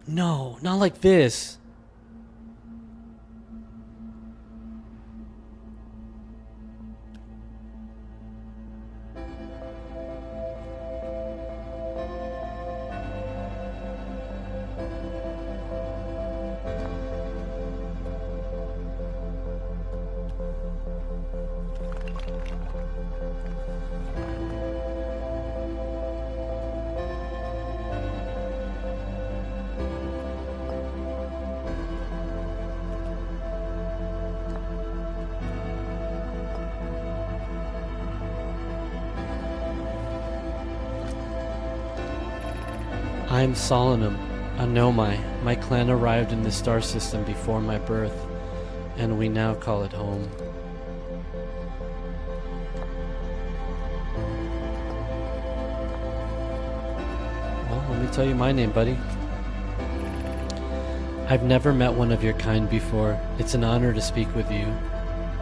Speaker 1: No, not like this. I'm Solemnum, a nomai. My clan arrived in the star system before my birth, and we now call it home. Well, let me tell you my name, buddy. I've never met one of your kind before. It's an honor to speak with you.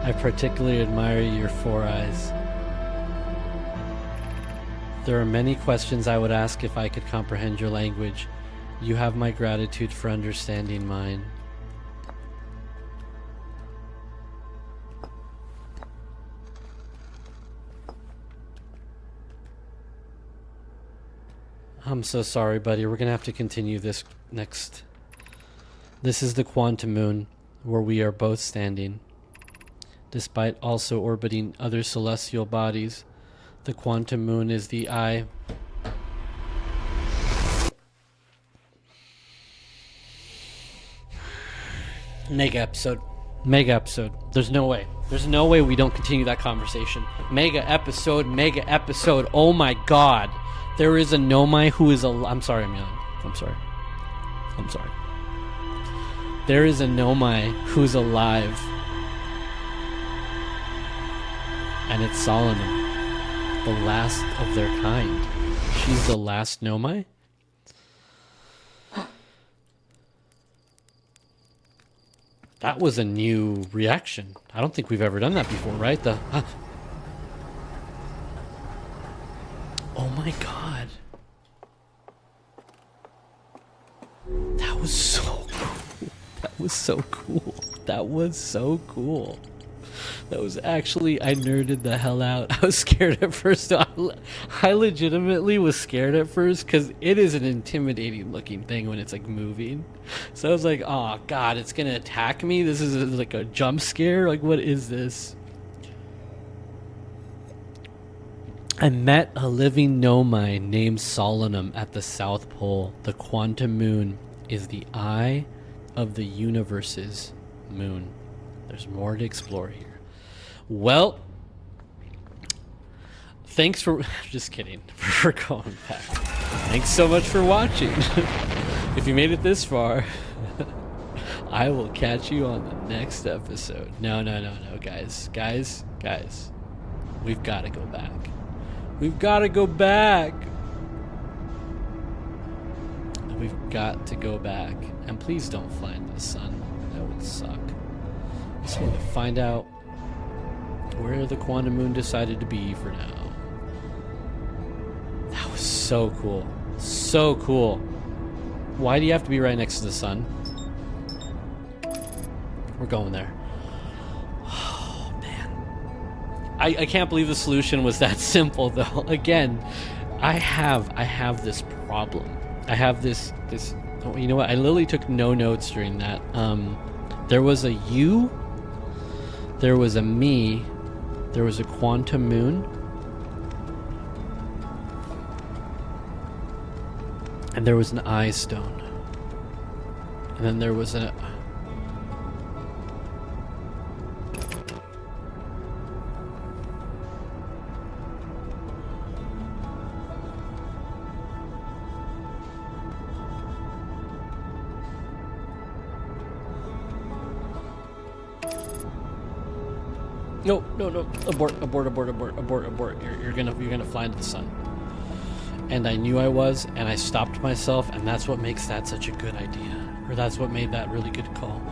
Speaker 1: I particularly admire your 4 eyes. There are many questions I would ask if I could comprehend your language. You have my gratitude for understanding mine. I'm so sorry, buddy. We're gonna have to continue this next. This is the quantum moon, where we are both standing. Despite also orbiting other celestial bodies, the quantum moon is the eye. Mega episode. Mega episode. There's no way. There's no way we don't continue that conversation. Mega episode. Mega episode. Oh my god. There is a nomai who is a... I'm sorry, I'm yelling. I'm sorry. There is a nomai who's alive. And it's Solemnum. The last of their kind. She's the last nomai? That was a new reaction. I don't think we've ever done that before, right? Oh my god. That was so cool. That was so cool. That was so cool. That was actually, I nerded the hell out. I was scared at first. I legitimately was scared at first because it is an intimidating looking thing when it's like moving. So I was like, oh god, it's gonna attack me. This is like a jump scare. Like, what is this? I met a living nomai named Solemnum at the South Pole. The quantum moon is the eye of the universe's moon. There's more to explore here. Well, thanks for... Just kidding. For going back. Thanks so much for watching. If you made it this far, I will catch you on the next episode. No, guys. We've got to go back. We've got to go back. We've got to go back. And please don't fly into the sun. That would suck. Just want to find out where the quantum moon decided to be for now. That was so cool. So cool. Why do you have to be right next to the sun? We're going there. Oh, man. I can't believe the solution was that simple, though. Again, I have this problem. I have this oh, you know what? I literally took no notes during that. There was a you, there was a me, there was a quantum moon, and there was an eye stone. And then there was a... No. Abort. You're gonna fly into the sun. And I knew I was, and I stopped myself, and that's what makes that such a good idea. Or that's what made that really good call.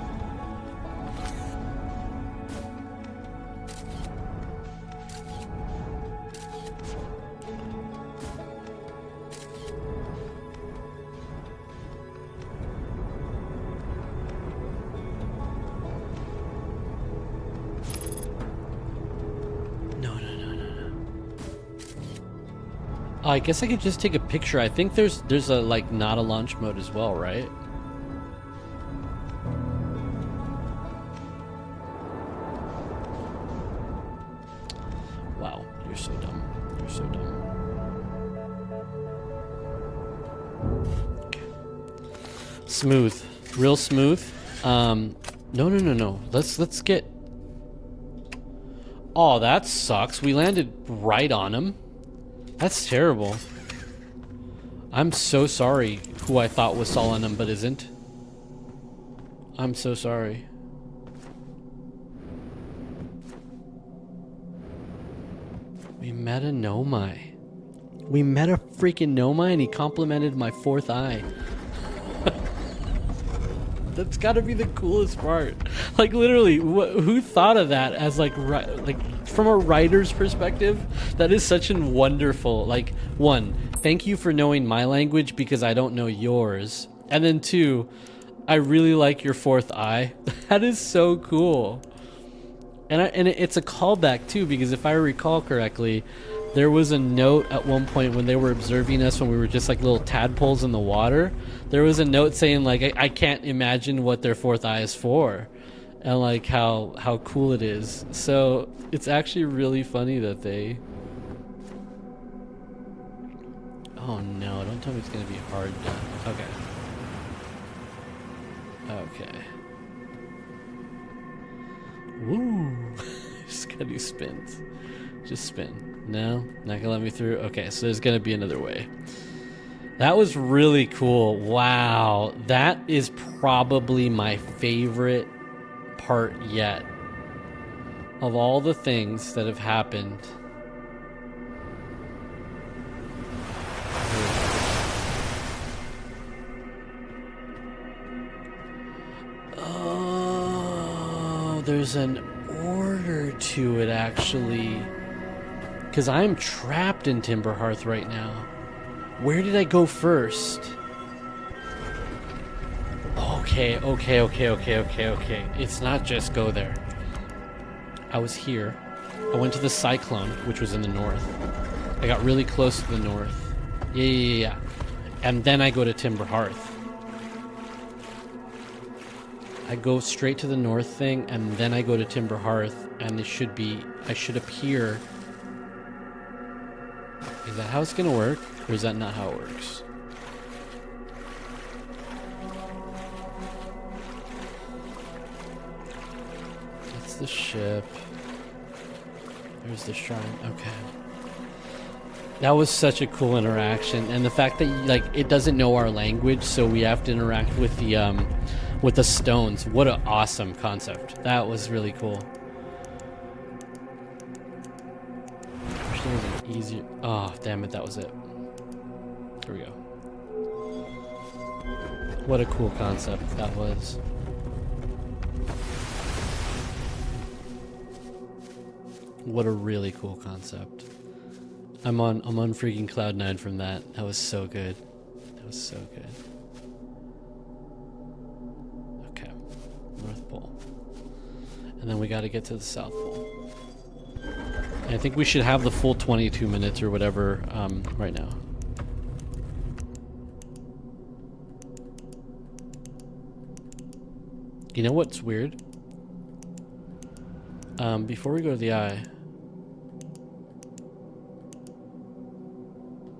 Speaker 1: I guess I could just take a picture. I think there's a like not a launch mode as well, right? Wow, you're so dumb. You're so dumb. Okay. Smooth, real smooth. No. Let's get. Oh, that sucks. We landed right on him. That's terrible. I'm so sorry who I thought was Solanum but isn't. I'm so sorry. We met a Nomai. We met a freaking Nomai and he complimented my fourth eye. That's gotta be the coolest part. Like literally, who thought of that as like from a writer's perspective? That is such a wonderful, like, one, thank you for knowing my language because I don't know yours. And then two, I really like your fourth eye. That is so cool. And it's a callback too, because if I recall correctly, there was a note at one point when they were observing us when we were just like little tadpoles in the water. There was a note saying like, I can't imagine what their fourth eye is for. And like how cool it is. So it's actually really funny that they... Oh no, don't tell me it's gonna be hard to... Okay. Woo! Just gotta do spins. Just spin. No, not gonna let me through. Okay, so there's gonna be another way. That was really cool. Wow, that is probably my favorite part yet of all the things that have happened. Oh, there's an order to it actually. Because I'm trapped in Timber Hearth right now. Where did I go first? Okay. It's not just go there. I was here. I went to the Cyclone, which was in the north. I got really close to the north. Yeah. And then I go to Timber Hearth. I go straight to the north thing, and then I go to Timber Hearth, and I should appear... Is that how it's gonna work? Or is that not how it works? That's the ship. There's the shrine. Okay. That was such a cool interaction. And the fact that like it doesn't know our language, so we have to interact with the with the stones. What an awesome concept. That was really cool. Wish there was an easier... Oh, damn it, that was it. Here we go. What a cool concept that was. What a really cool concept. I'm on freaking cloud 9 from that. That was so good. That was so good. Okay. North Pole. And then we got to get to the South Pole. And I think we should have the full 22 minutes or whatever right now. You know what's weird? Before we go to the eye,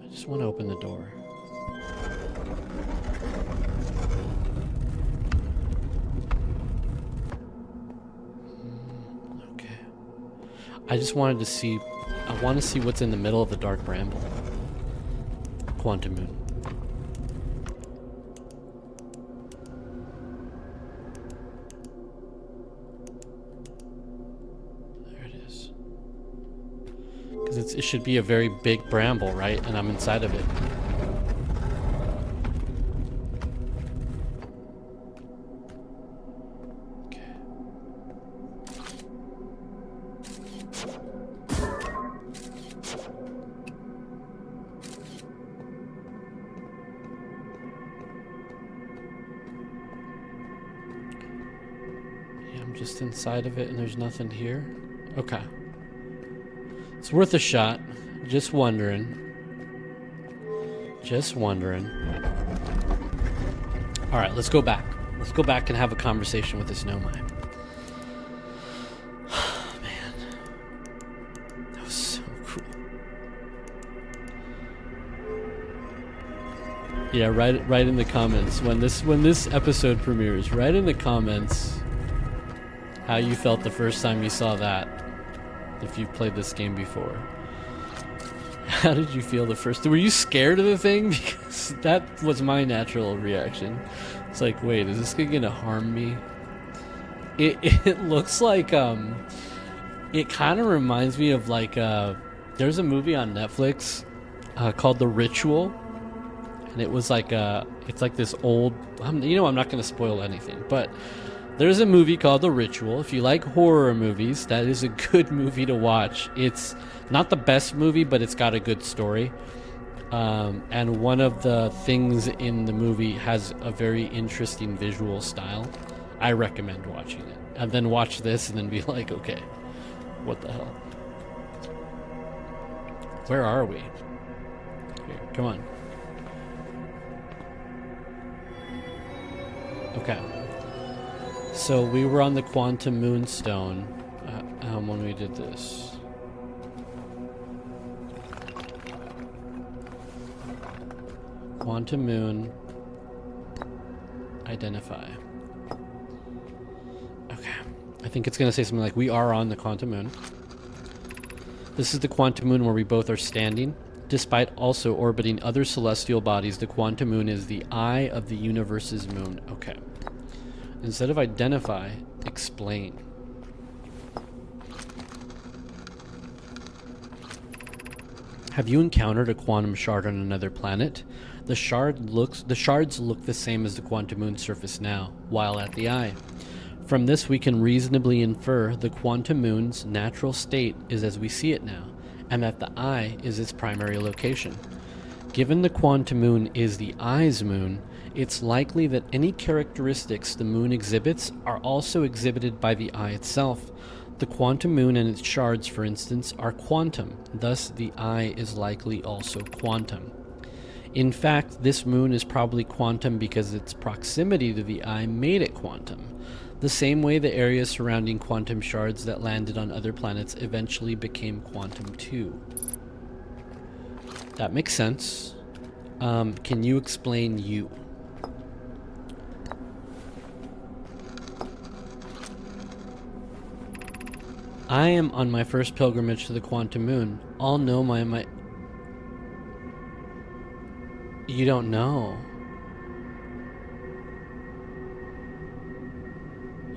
Speaker 1: I just want to open the door. Okay. I just wanted to see, I want to see what's in the middle of the dark bramble. Quantum moon. It should be a very big bramble, right? And I'm inside of it. Okay. Yeah, I'm just inside of it and there's nothing here. Okay. It's worth a shot. Just wondering. Just wondering. Alright, let's go back. Let's go back and have a conversation with this snow mine. Man. That was so cool. Yeah, write in the comments when this episode premieres. Write in the comments how you felt the first time you saw that. If you've played this game before. How did you feel the first... Were you scared of the thing? Because that was my natural reaction. It's like, wait, is this thing gonna harm me? It looks like... It kind of reminds me of like... there's a movie on Netflix called The Ritual. And it was like... it's like this old... you know, I'm not going to spoil anything. But... there's a movie called The Ritual. If you like horror movies, that is a good movie to watch. It's not the best movie, but it's got a good story. And one of the things in the movie has a very interesting visual style. I recommend watching it. And then watch this and then be like, okay, what the hell? Where are we? Here, come on. Okay. So we were on the Quantum Moonstone when we did this. Quantum Moon. Identify. Okay. I think it's going to say something like, we are on the Quantum Moon. This is the Quantum Moon where we both are standing. Despite also orbiting other celestial bodies, the Quantum Moon is the eye of the universe's moon. Okay. Instead of identify, explain. Have you encountered a quantum shard on another planet? The shards look the same as the quantum moon's surface now, while at the eye. From this we can reasonably infer the quantum moon's natural state is as we see it now, and that the eye is its primary location. Given the quantum moon is the eye's moon, it's likely that any characteristics the moon exhibits are also exhibited by the eye itself. The quantum moon and its shards, for instance, are quantum, thus the eye is likely also quantum. In fact, this moon is probably quantum because its proximity to the eye made it quantum, the same way the areas surrounding quantum shards that landed on other planets eventually became quantum too. That makes sense. Can you explain you? I am on my first pilgrimage to the quantum moon. All know my... You don't know.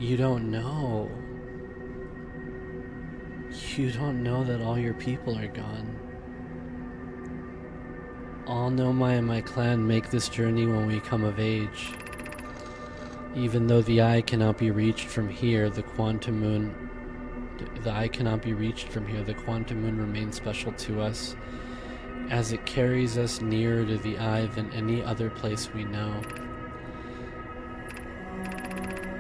Speaker 1: You don't know. You don't know that all your people are gone. All Nomai and my clan make this journey when we come of age. Even though the eye cannot be reached from here, the quantum moon remains special to us, as it carries us nearer to the eye than any other place we know.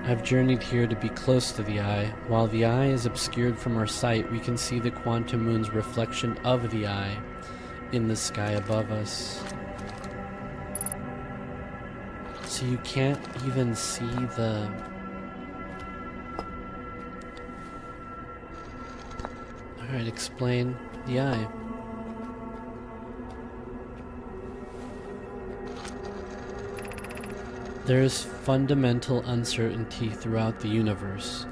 Speaker 1: I've journeyed here to be close to the eye. While the eye is obscured from our sight, we can see the quantum moon's reflection of the eye in the sky above us. So you can't even see the... Alright, explain the eye. There is fundamental uncertainty throughout the universe.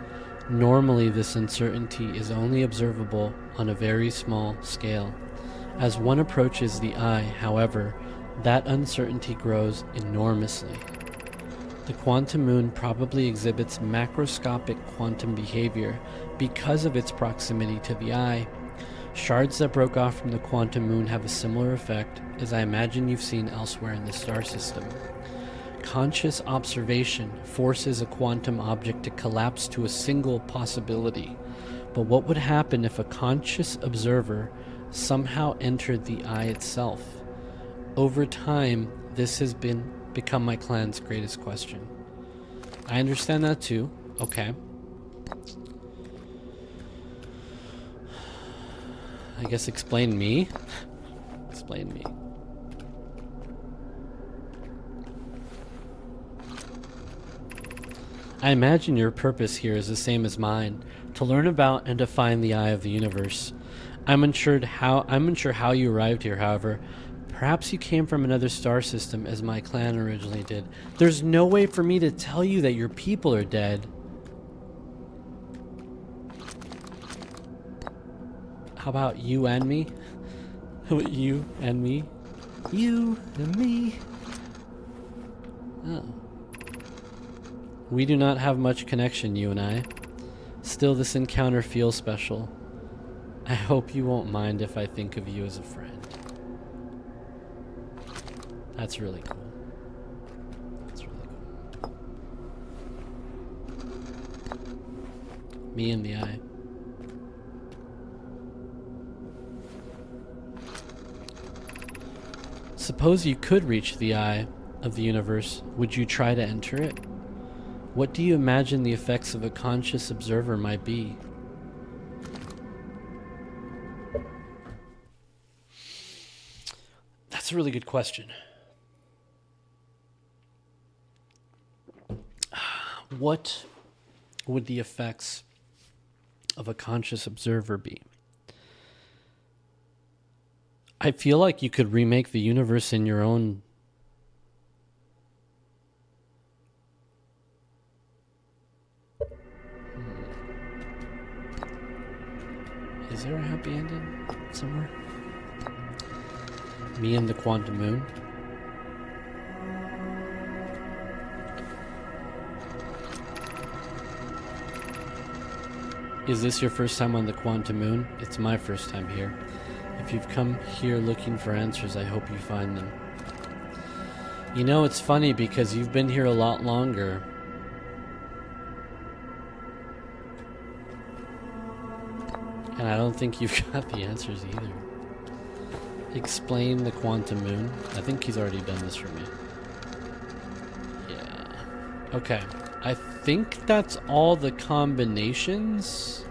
Speaker 1: Normally, this uncertainty is only observable on a very small scale. As one approaches the eye, however, that uncertainty grows enormously. The quantum moon probably exhibits macroscopic quantum behavior because of its proximity to the eye. Shards that broke off from the quantum moon have a similar effect, as I imagine you've seen elsewhere in the star system. Conscious observation forces a quantum object to collapse to a single possibility. But what would happen if a conscious observer somehow entered the eye itself? Over time, this has become my clan's greatest question. I understand that too. Okay. I guess explain me. Explain me. I imagine your purpose here is the same as mine, to learn about and define the eye of the universe. I'm unsure how you arrived here, however. Perhaps you came from another star system, as my clan originally did. There's no way for me to tell you that your people are dead. How about you and me? You and me? You and me? Oh. We do not have much connection, you and I. Still, this encounter feels special. I hope you won't mind if I think of you as a friend. That's really cool. That's really cool. Me and the eye. Suppose you could reach the eye of the universe. Would you try to enter it? What do you imagine the effects of a conscious observer might be? That's a really good question. What would the effects of a conscious observer be? I feel like you could remake the universe in your own... Is there a happy ending somewhere? Me and the quantum moon. Is this your first time on the quantum moon? It's my first time here. If you've come here looking for answers, I hope you find them. You know, it's funny because you've been here a lot longer. And I don't think you've got the answers either. Explain the quantum moon. I think he's already done this for me. Yeah. Okay. I think that's all the combinations.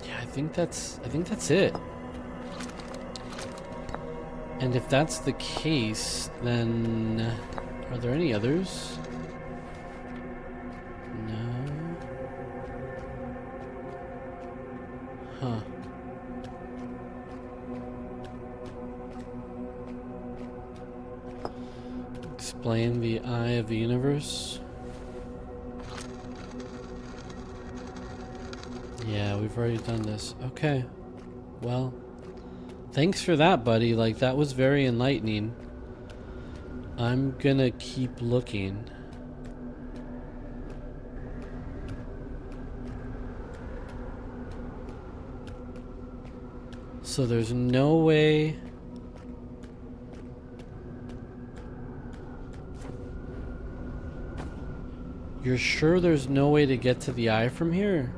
Speaker 1: Yeah, I think that's it. And if that's the case, then are there any others? No. Huh. Explain the eye of the universe. Yeah, we've already done this. Okay. Well, Thanks for that, buddy. Like, that was very enlightening. I'm gonna keep looking. So there's no way... You're sure there's no way to get to the eye from here?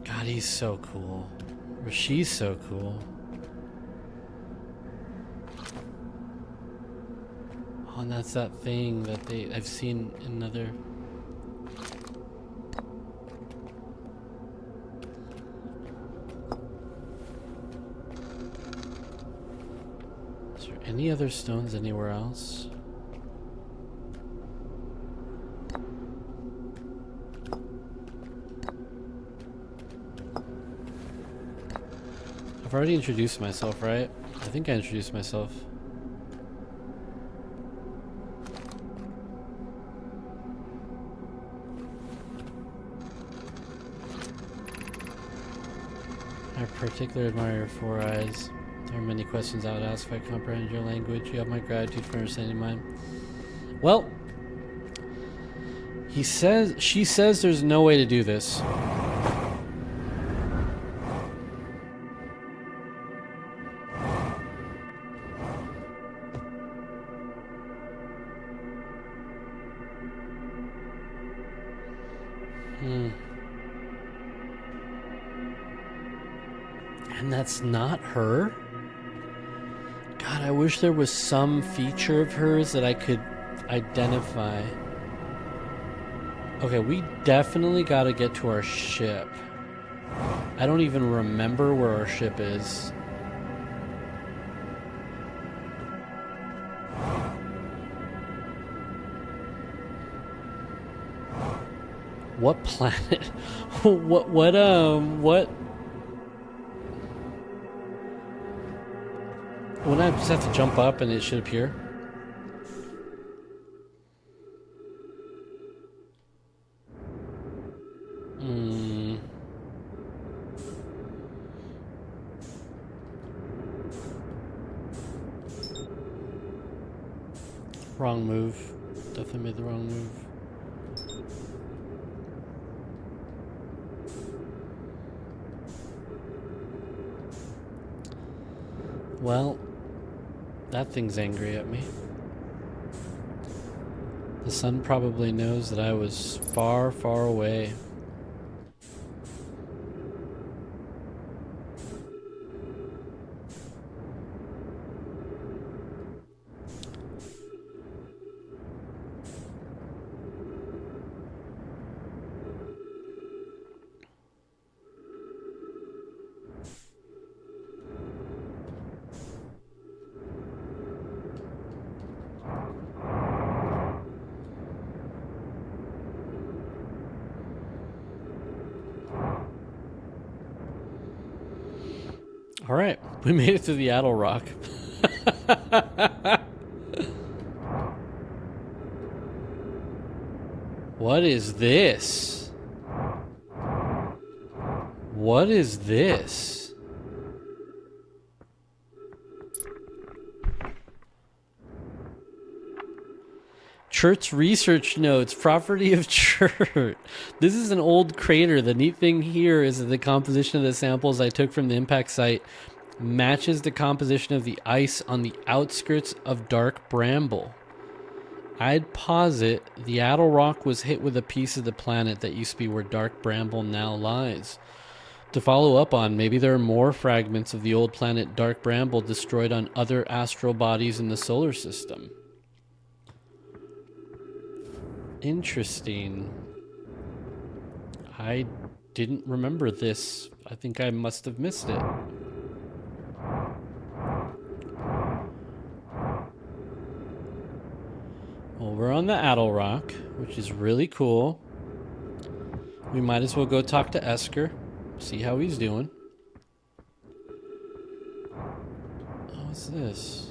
Speaker 1: God, he's so cool. Or she's so cool. Oh, and that's that thing that I've seen in other... Is there any other stones anywhere else? I've already introduced myself, right? I think I introduced myself. I particularly admire your 4 eyes. There are many questions I would ask if I comprehend your language. You have my gratitude for understanding mine. Well, she says there's no way to do this. And that's not her? God, I wish there was some feature of hers that I could identify. Okay, we definitely got to get to our ship. I don't even remember where our ship is. What planet? What? Wouldn't I just have to jump up and it should appear? Wrong move. Definitely made the wrong move. Well, that thing's angry at me. The sun probably knows that I was far, far away. All right, we made it to the Addle Rock. What is this? What is this? Church research notes, property of Church. This is an old crater. The neat thing here is that the composition of the samples I took from the impact site matches the composition of the ice on the outskirts of Dark Bramble. I'd posit the Addle Rock was hit with a piece of the planet that used to be where Dark Bramble now lies. To follow up on, maybe there are more fragments of the old planet Dark Bramble destroyed on other astral bodies in the solar system. Interesting. I didn't remember this. I think I must have missed it. Well, we're on the Addle Rock, which is really cool. We might as well go talk to Esker, see how he's doing. Oh, what's this?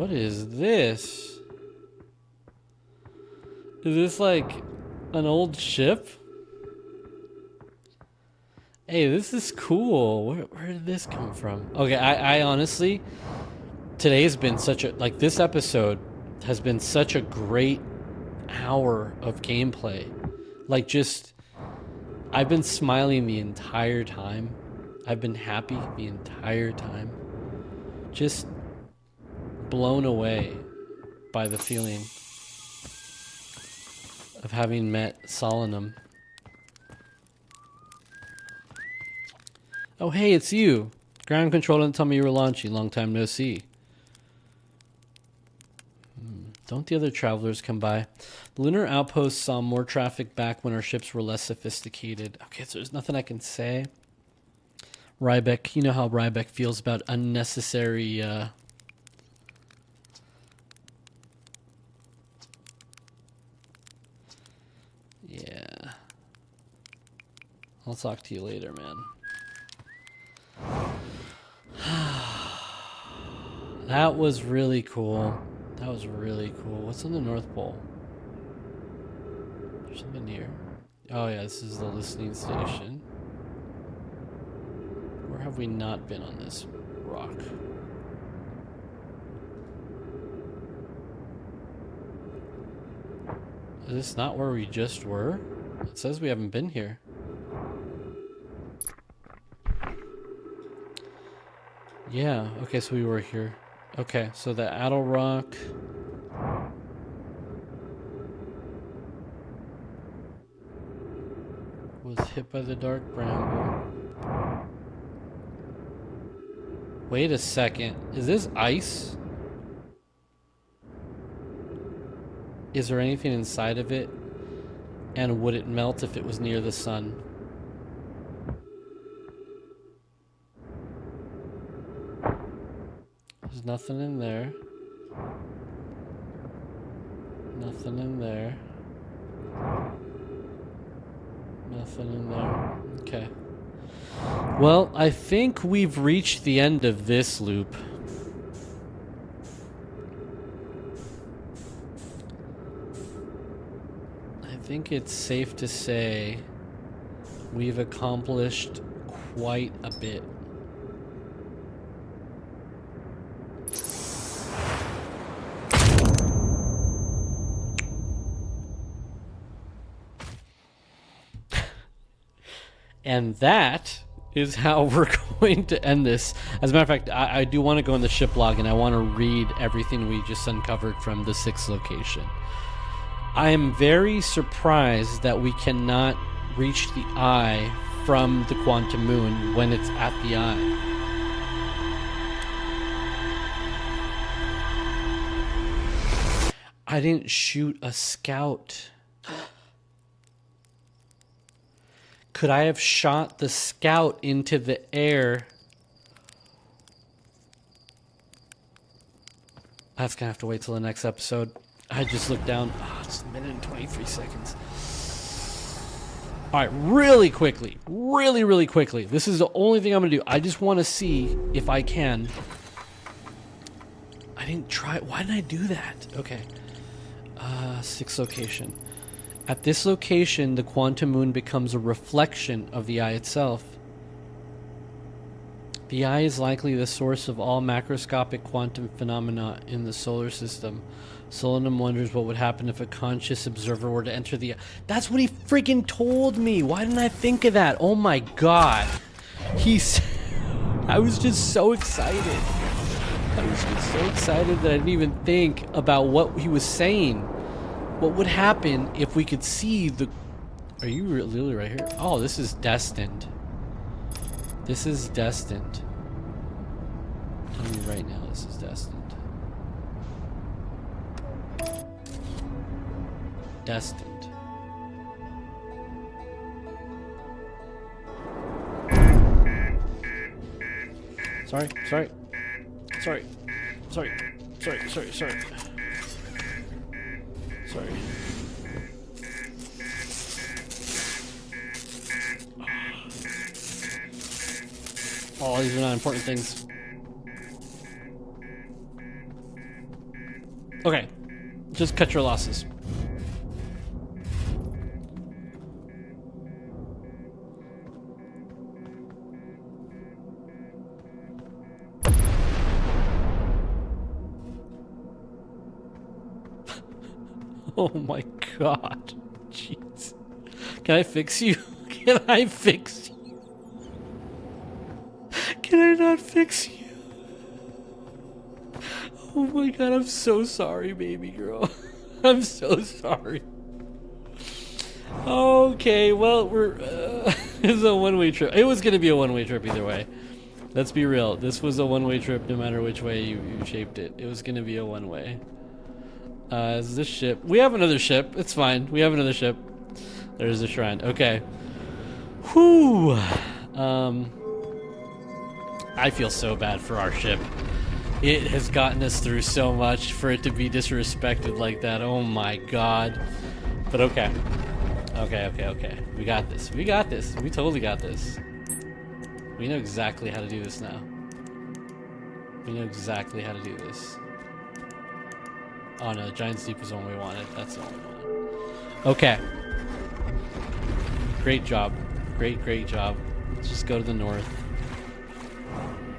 Speaker 1: What is this? Is this like an old ship? Hey, this is cool. Where did this come from? Okay, I honestly, today's been such a, like, this episode has been such a great hour of gameplay. Like, just, I've been smiling the entire time. I've been happy the entire time. Just blown away by the feeling of having met Solanum. Oh, hey, it's you. Ground control didn't tell me you were launching. Long time no see. Don't the other travelers come by? The lunar outpost saw more traffic back when our ships were less sophisticated. Okay, so there's nothing I can say. Rybeck, you know how Rybeck feels about unnecessary... Yeah. I'll talk to you later, man. That was really cool. That was really cool. What's on the North Pole? There's something here. Oh yeah, this is the listening station. Where have we not been on this rock? Is this not where we just were? It says we haven't been here. Yeah, okay, so we were here. Okay, so the Addle Rock. Was hit by the Dark Bramble. Wait a second. Is this ice? Is there anything inside of it? And would it melt if it was near the sun? There's nothing in there. Nothing in there. Nothing in there. Okay. Well, I think we've reached the end of this loop. I think it's safe to say we've accomplished quite a bit. And that is how we're going to end this. As a matter of fact, I do want to go in the ship log and I want to read everything we just uncovered from the 6th location. I am very surprised that we cannot reach the eye from the quantum moon when it's at the eye. I didn't shoot a scout. Could I have shot the scout into the air? That's gonna have to wait till the next episode. I just looked down. Oh, it's a minute and 23 seconds. All right, really quickly. Really quickly. This is the only thing I'm gonna do. I just want to see if I can. I didn't try. Why didn't I do that? Okay. 6th location. At this location, the quantum moon becomes a reflection of the eye itself. The eye is likely the source of all macroscopic quantum phenomena in the solar system. Solanum wonders what would happen if a conscious observer were to enter the eye. That's what he freaking told me! Why didn't I think of that? Oh my god. I was just so excited. I was just so excited that I didn't even think about what he was saying. What would happen if we could see the... Are you really right here? Oh, this is destined. This is destined. Tell me right now this is destined. Destined. Sorry. Sorry. Oh, these are not important things. Just cut your losses. Oh my god. Jeez. Can I fix you? Can I fix you? Can I not fix you? Oh my god, I'm so sorry, baby girl. I'm so sorry. Okay, well, it's a one-way trip. It was going to be a one-way trip either way. Let's be real. This was a one-way trip no matter which way you shaped it. It was going to be a one-way. Is this ship? We have another ship. It's fine. We have another ship. There's a shrine. Okay. Whew. I feel so bad for our ship. It has gotten us through so much for it to be disrespected like that. Oh my god. But okay. Okay. We got this. We got this. We totally got this. We know exactly how to do this now. We know exactly how to do this. Oh no, Giant's Deep was the one we wanted. That's the one we wanted. Okay. Great job. Great job. Let's just go to the north.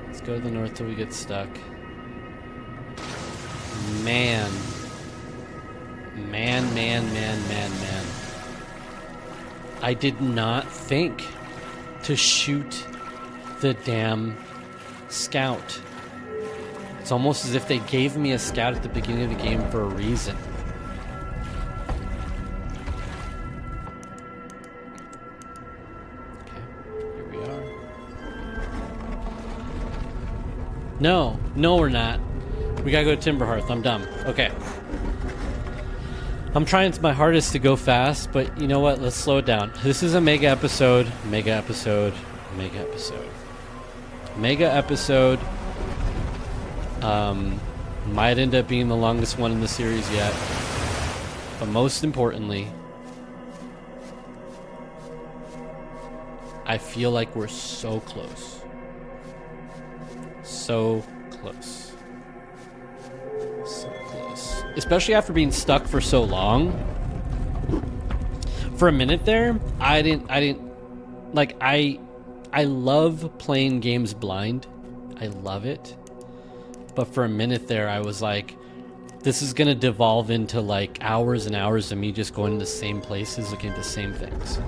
Speaker 1: Let's go to the north till we get stuck. Man. I did not think to shoot the damn scout. It's almost as if they gave me a scout at the beginning of the game for a reason. Okay, here we are. No, we're not. We gotta go to Timber Hearth. I'm dumb. Okay. I'm trying my hardest to go fast, but you know what? Let's slow it down. This is a mega episode. Mega episode. Might end up being the longest one in the series yet. But most importantly, I feel like we're so close. So close. Especially after being stuck for so long. For a minute there, I love playing games blind. I love it. But for a minute there, I was like, this is going to devolve into like hours and hours of me just going to the same places, looking at the same things.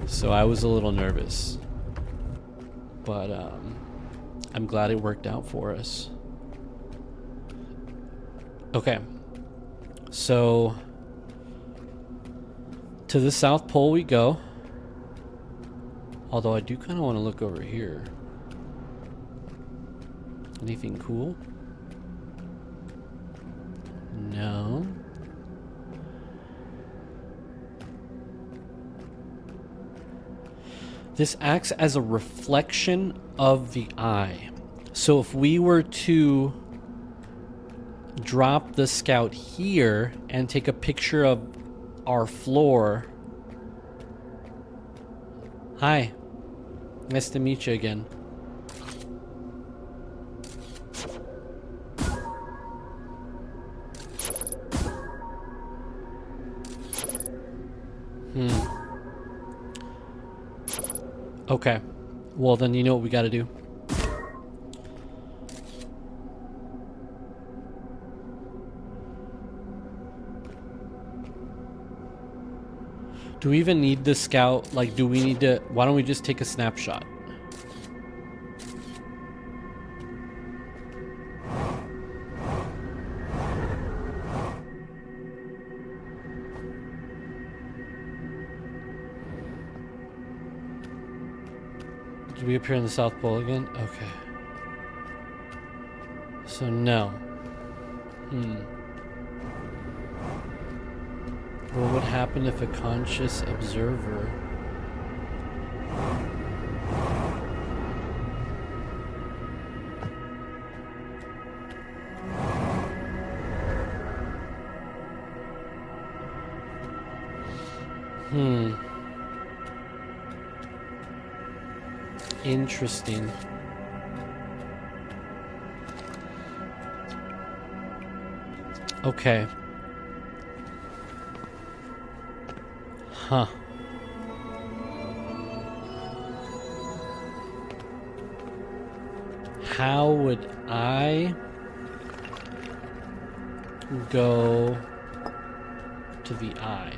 Speaker 1: So I was a little nervous. But I'm glad it worked out for us. Okay. So to the South Pole we go. Although I do kind of want to look over here. Anything cool? No. This acts as a reflection of the eye. So if we were to drop the scout here and take a picture of our floor. Hi. Nice to meet you again. Okay. Well, then you know what we gotta do. Do we even need the scout? Like, do we need to... Why don't we just take a snapshot? Did we appear in the South Pole again? Okay. So, no. What would happen if a conscious observer... Interesting. Okay. Huh. How would I go to the eye?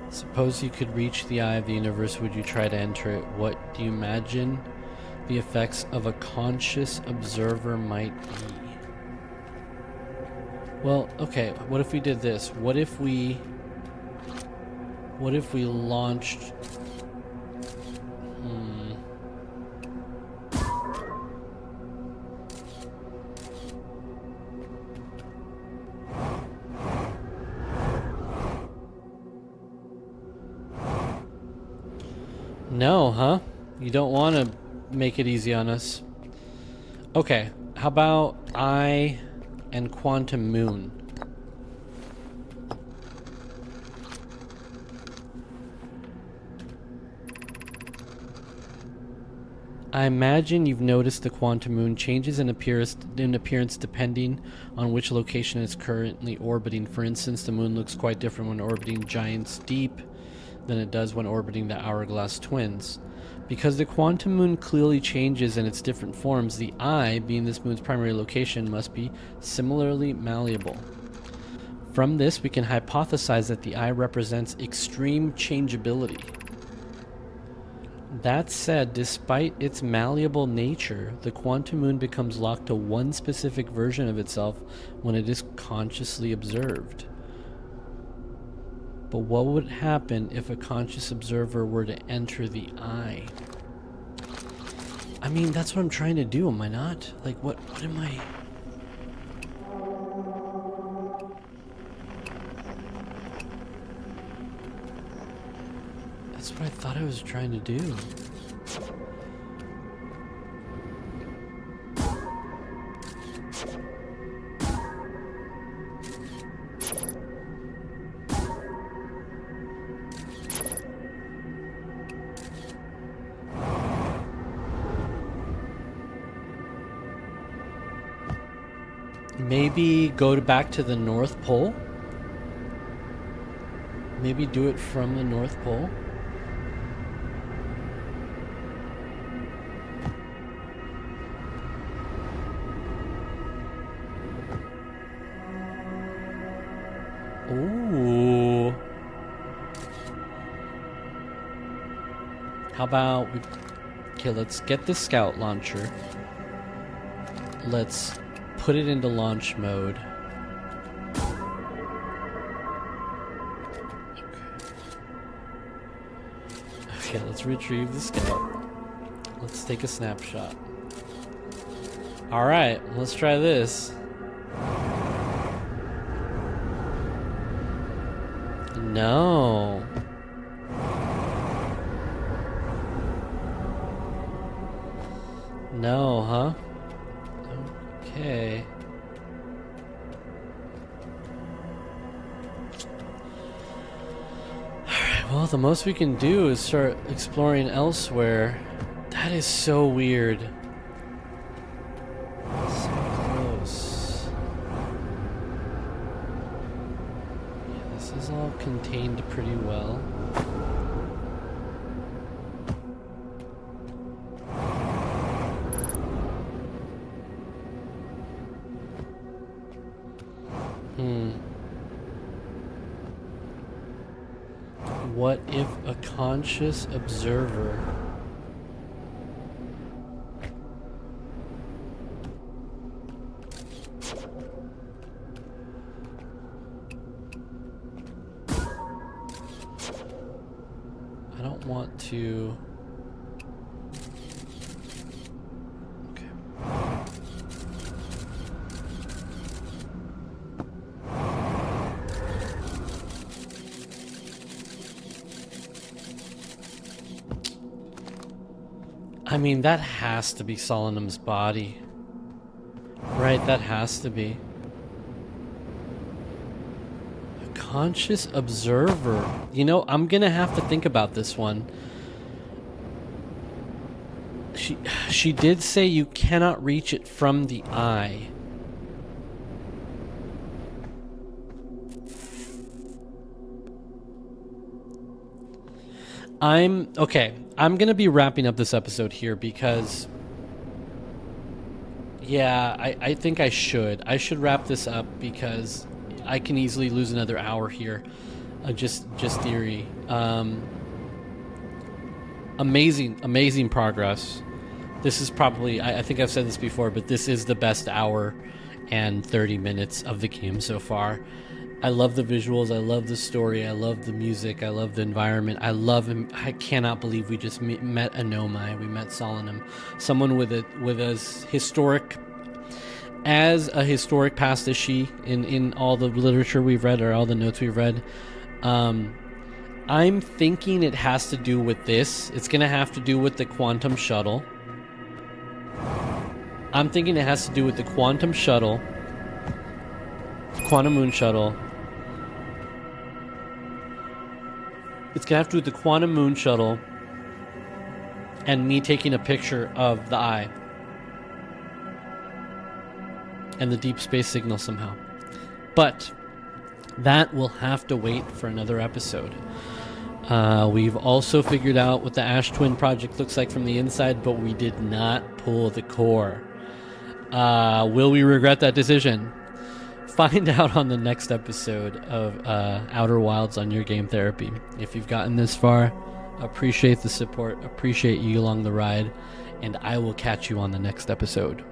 Speaker 1: Suppose you could reach the eye of the universe, would you try to enter it? What do you imagine the effects of a conscious observer might be? Well, okay, what if we did this? What if we launched... No, huh? You don't want to make it easy on us. Okay, how about I and Quantum Moon? I imagine you've noticed the quantum moon changes in appearance depending on which location it's currently orbiting. For instance, the moon looks quite different when orbiting Giant's Deep than it does when orbiting the Hourglass Twins. Because the quantum moon clearly changes in its different forms, the eye, being this moon's primary location, must be similarly malleable. From this, we can hypothesize that the eye represents extreme changeability. That said, despite its malleable nature, the quantum moon becomes locked to one specific version of itself when it is consciously observed. But what would happen if a conscious observer were to enter the eye? I mean, that's what I'm trying to do, am I not? Like, what am I... That's what I thought I was trying to do. Maybe go back to the North Pole? Maybe do it from the North Pole? Ooh. How about we... Okay, let's get the scout launcher. Let's put it into launch mode. Okay, let's retrieve the scout. Let's take a snapshot. Alright, let's try this. No. No, huh? Okay. Alright, well, the most we can do is start exploring elsewhere. That is so weird. So close. Yeah, this is all contained pretty well. What if a conscious observer I don't want to... Okay. I mean, that has to be Solemnum's body. Right, that has to be. A Conscious observer. You know, I'm gonna have to think about this one. She did say you cannot reach it from the eye. I'm gonna be wrapping up this episode here because yeah, I think I should wrap this up because I can easily lose another hour here. Just theory. Amazing progress. This is probably, I think I've said this before, but this is the best hour and 30 minutes of the game so far. I love the visuals, I love the story, I love the music, I love the environment. I cannot believe we just met Anomai, we met Solanum, someone with as historic past as she in all the literature we've read or all the notes we've read. I'm thinking it has to do with this. It's going to have to do with the quantum shuttle. I'm thinking it has to do with the quantum shuttle, quantum moon shuttle. It's going to have to do with the quantum moon shuttle and me taking a picture of the eye and the deep space signal somehow. But that will have to wait for another episode. We've also figured out what the Ash Twin project looks like from the inside, but we did not pull the core. Will we regret that decision? Find out on the next episode of Outer Wilds on Your Game Therapy. If you've gotten this far, appreciate the support, appreciate you along the ride, and I will catch you on the next episode.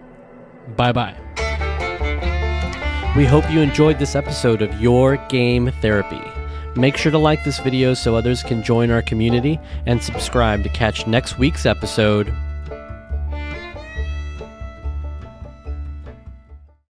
Speaker 1: Bye-bye. We hope you enjoyed this episode of Your Game Therapy. Make sure to like this video so others can join our community and subscribe to catch next week's episode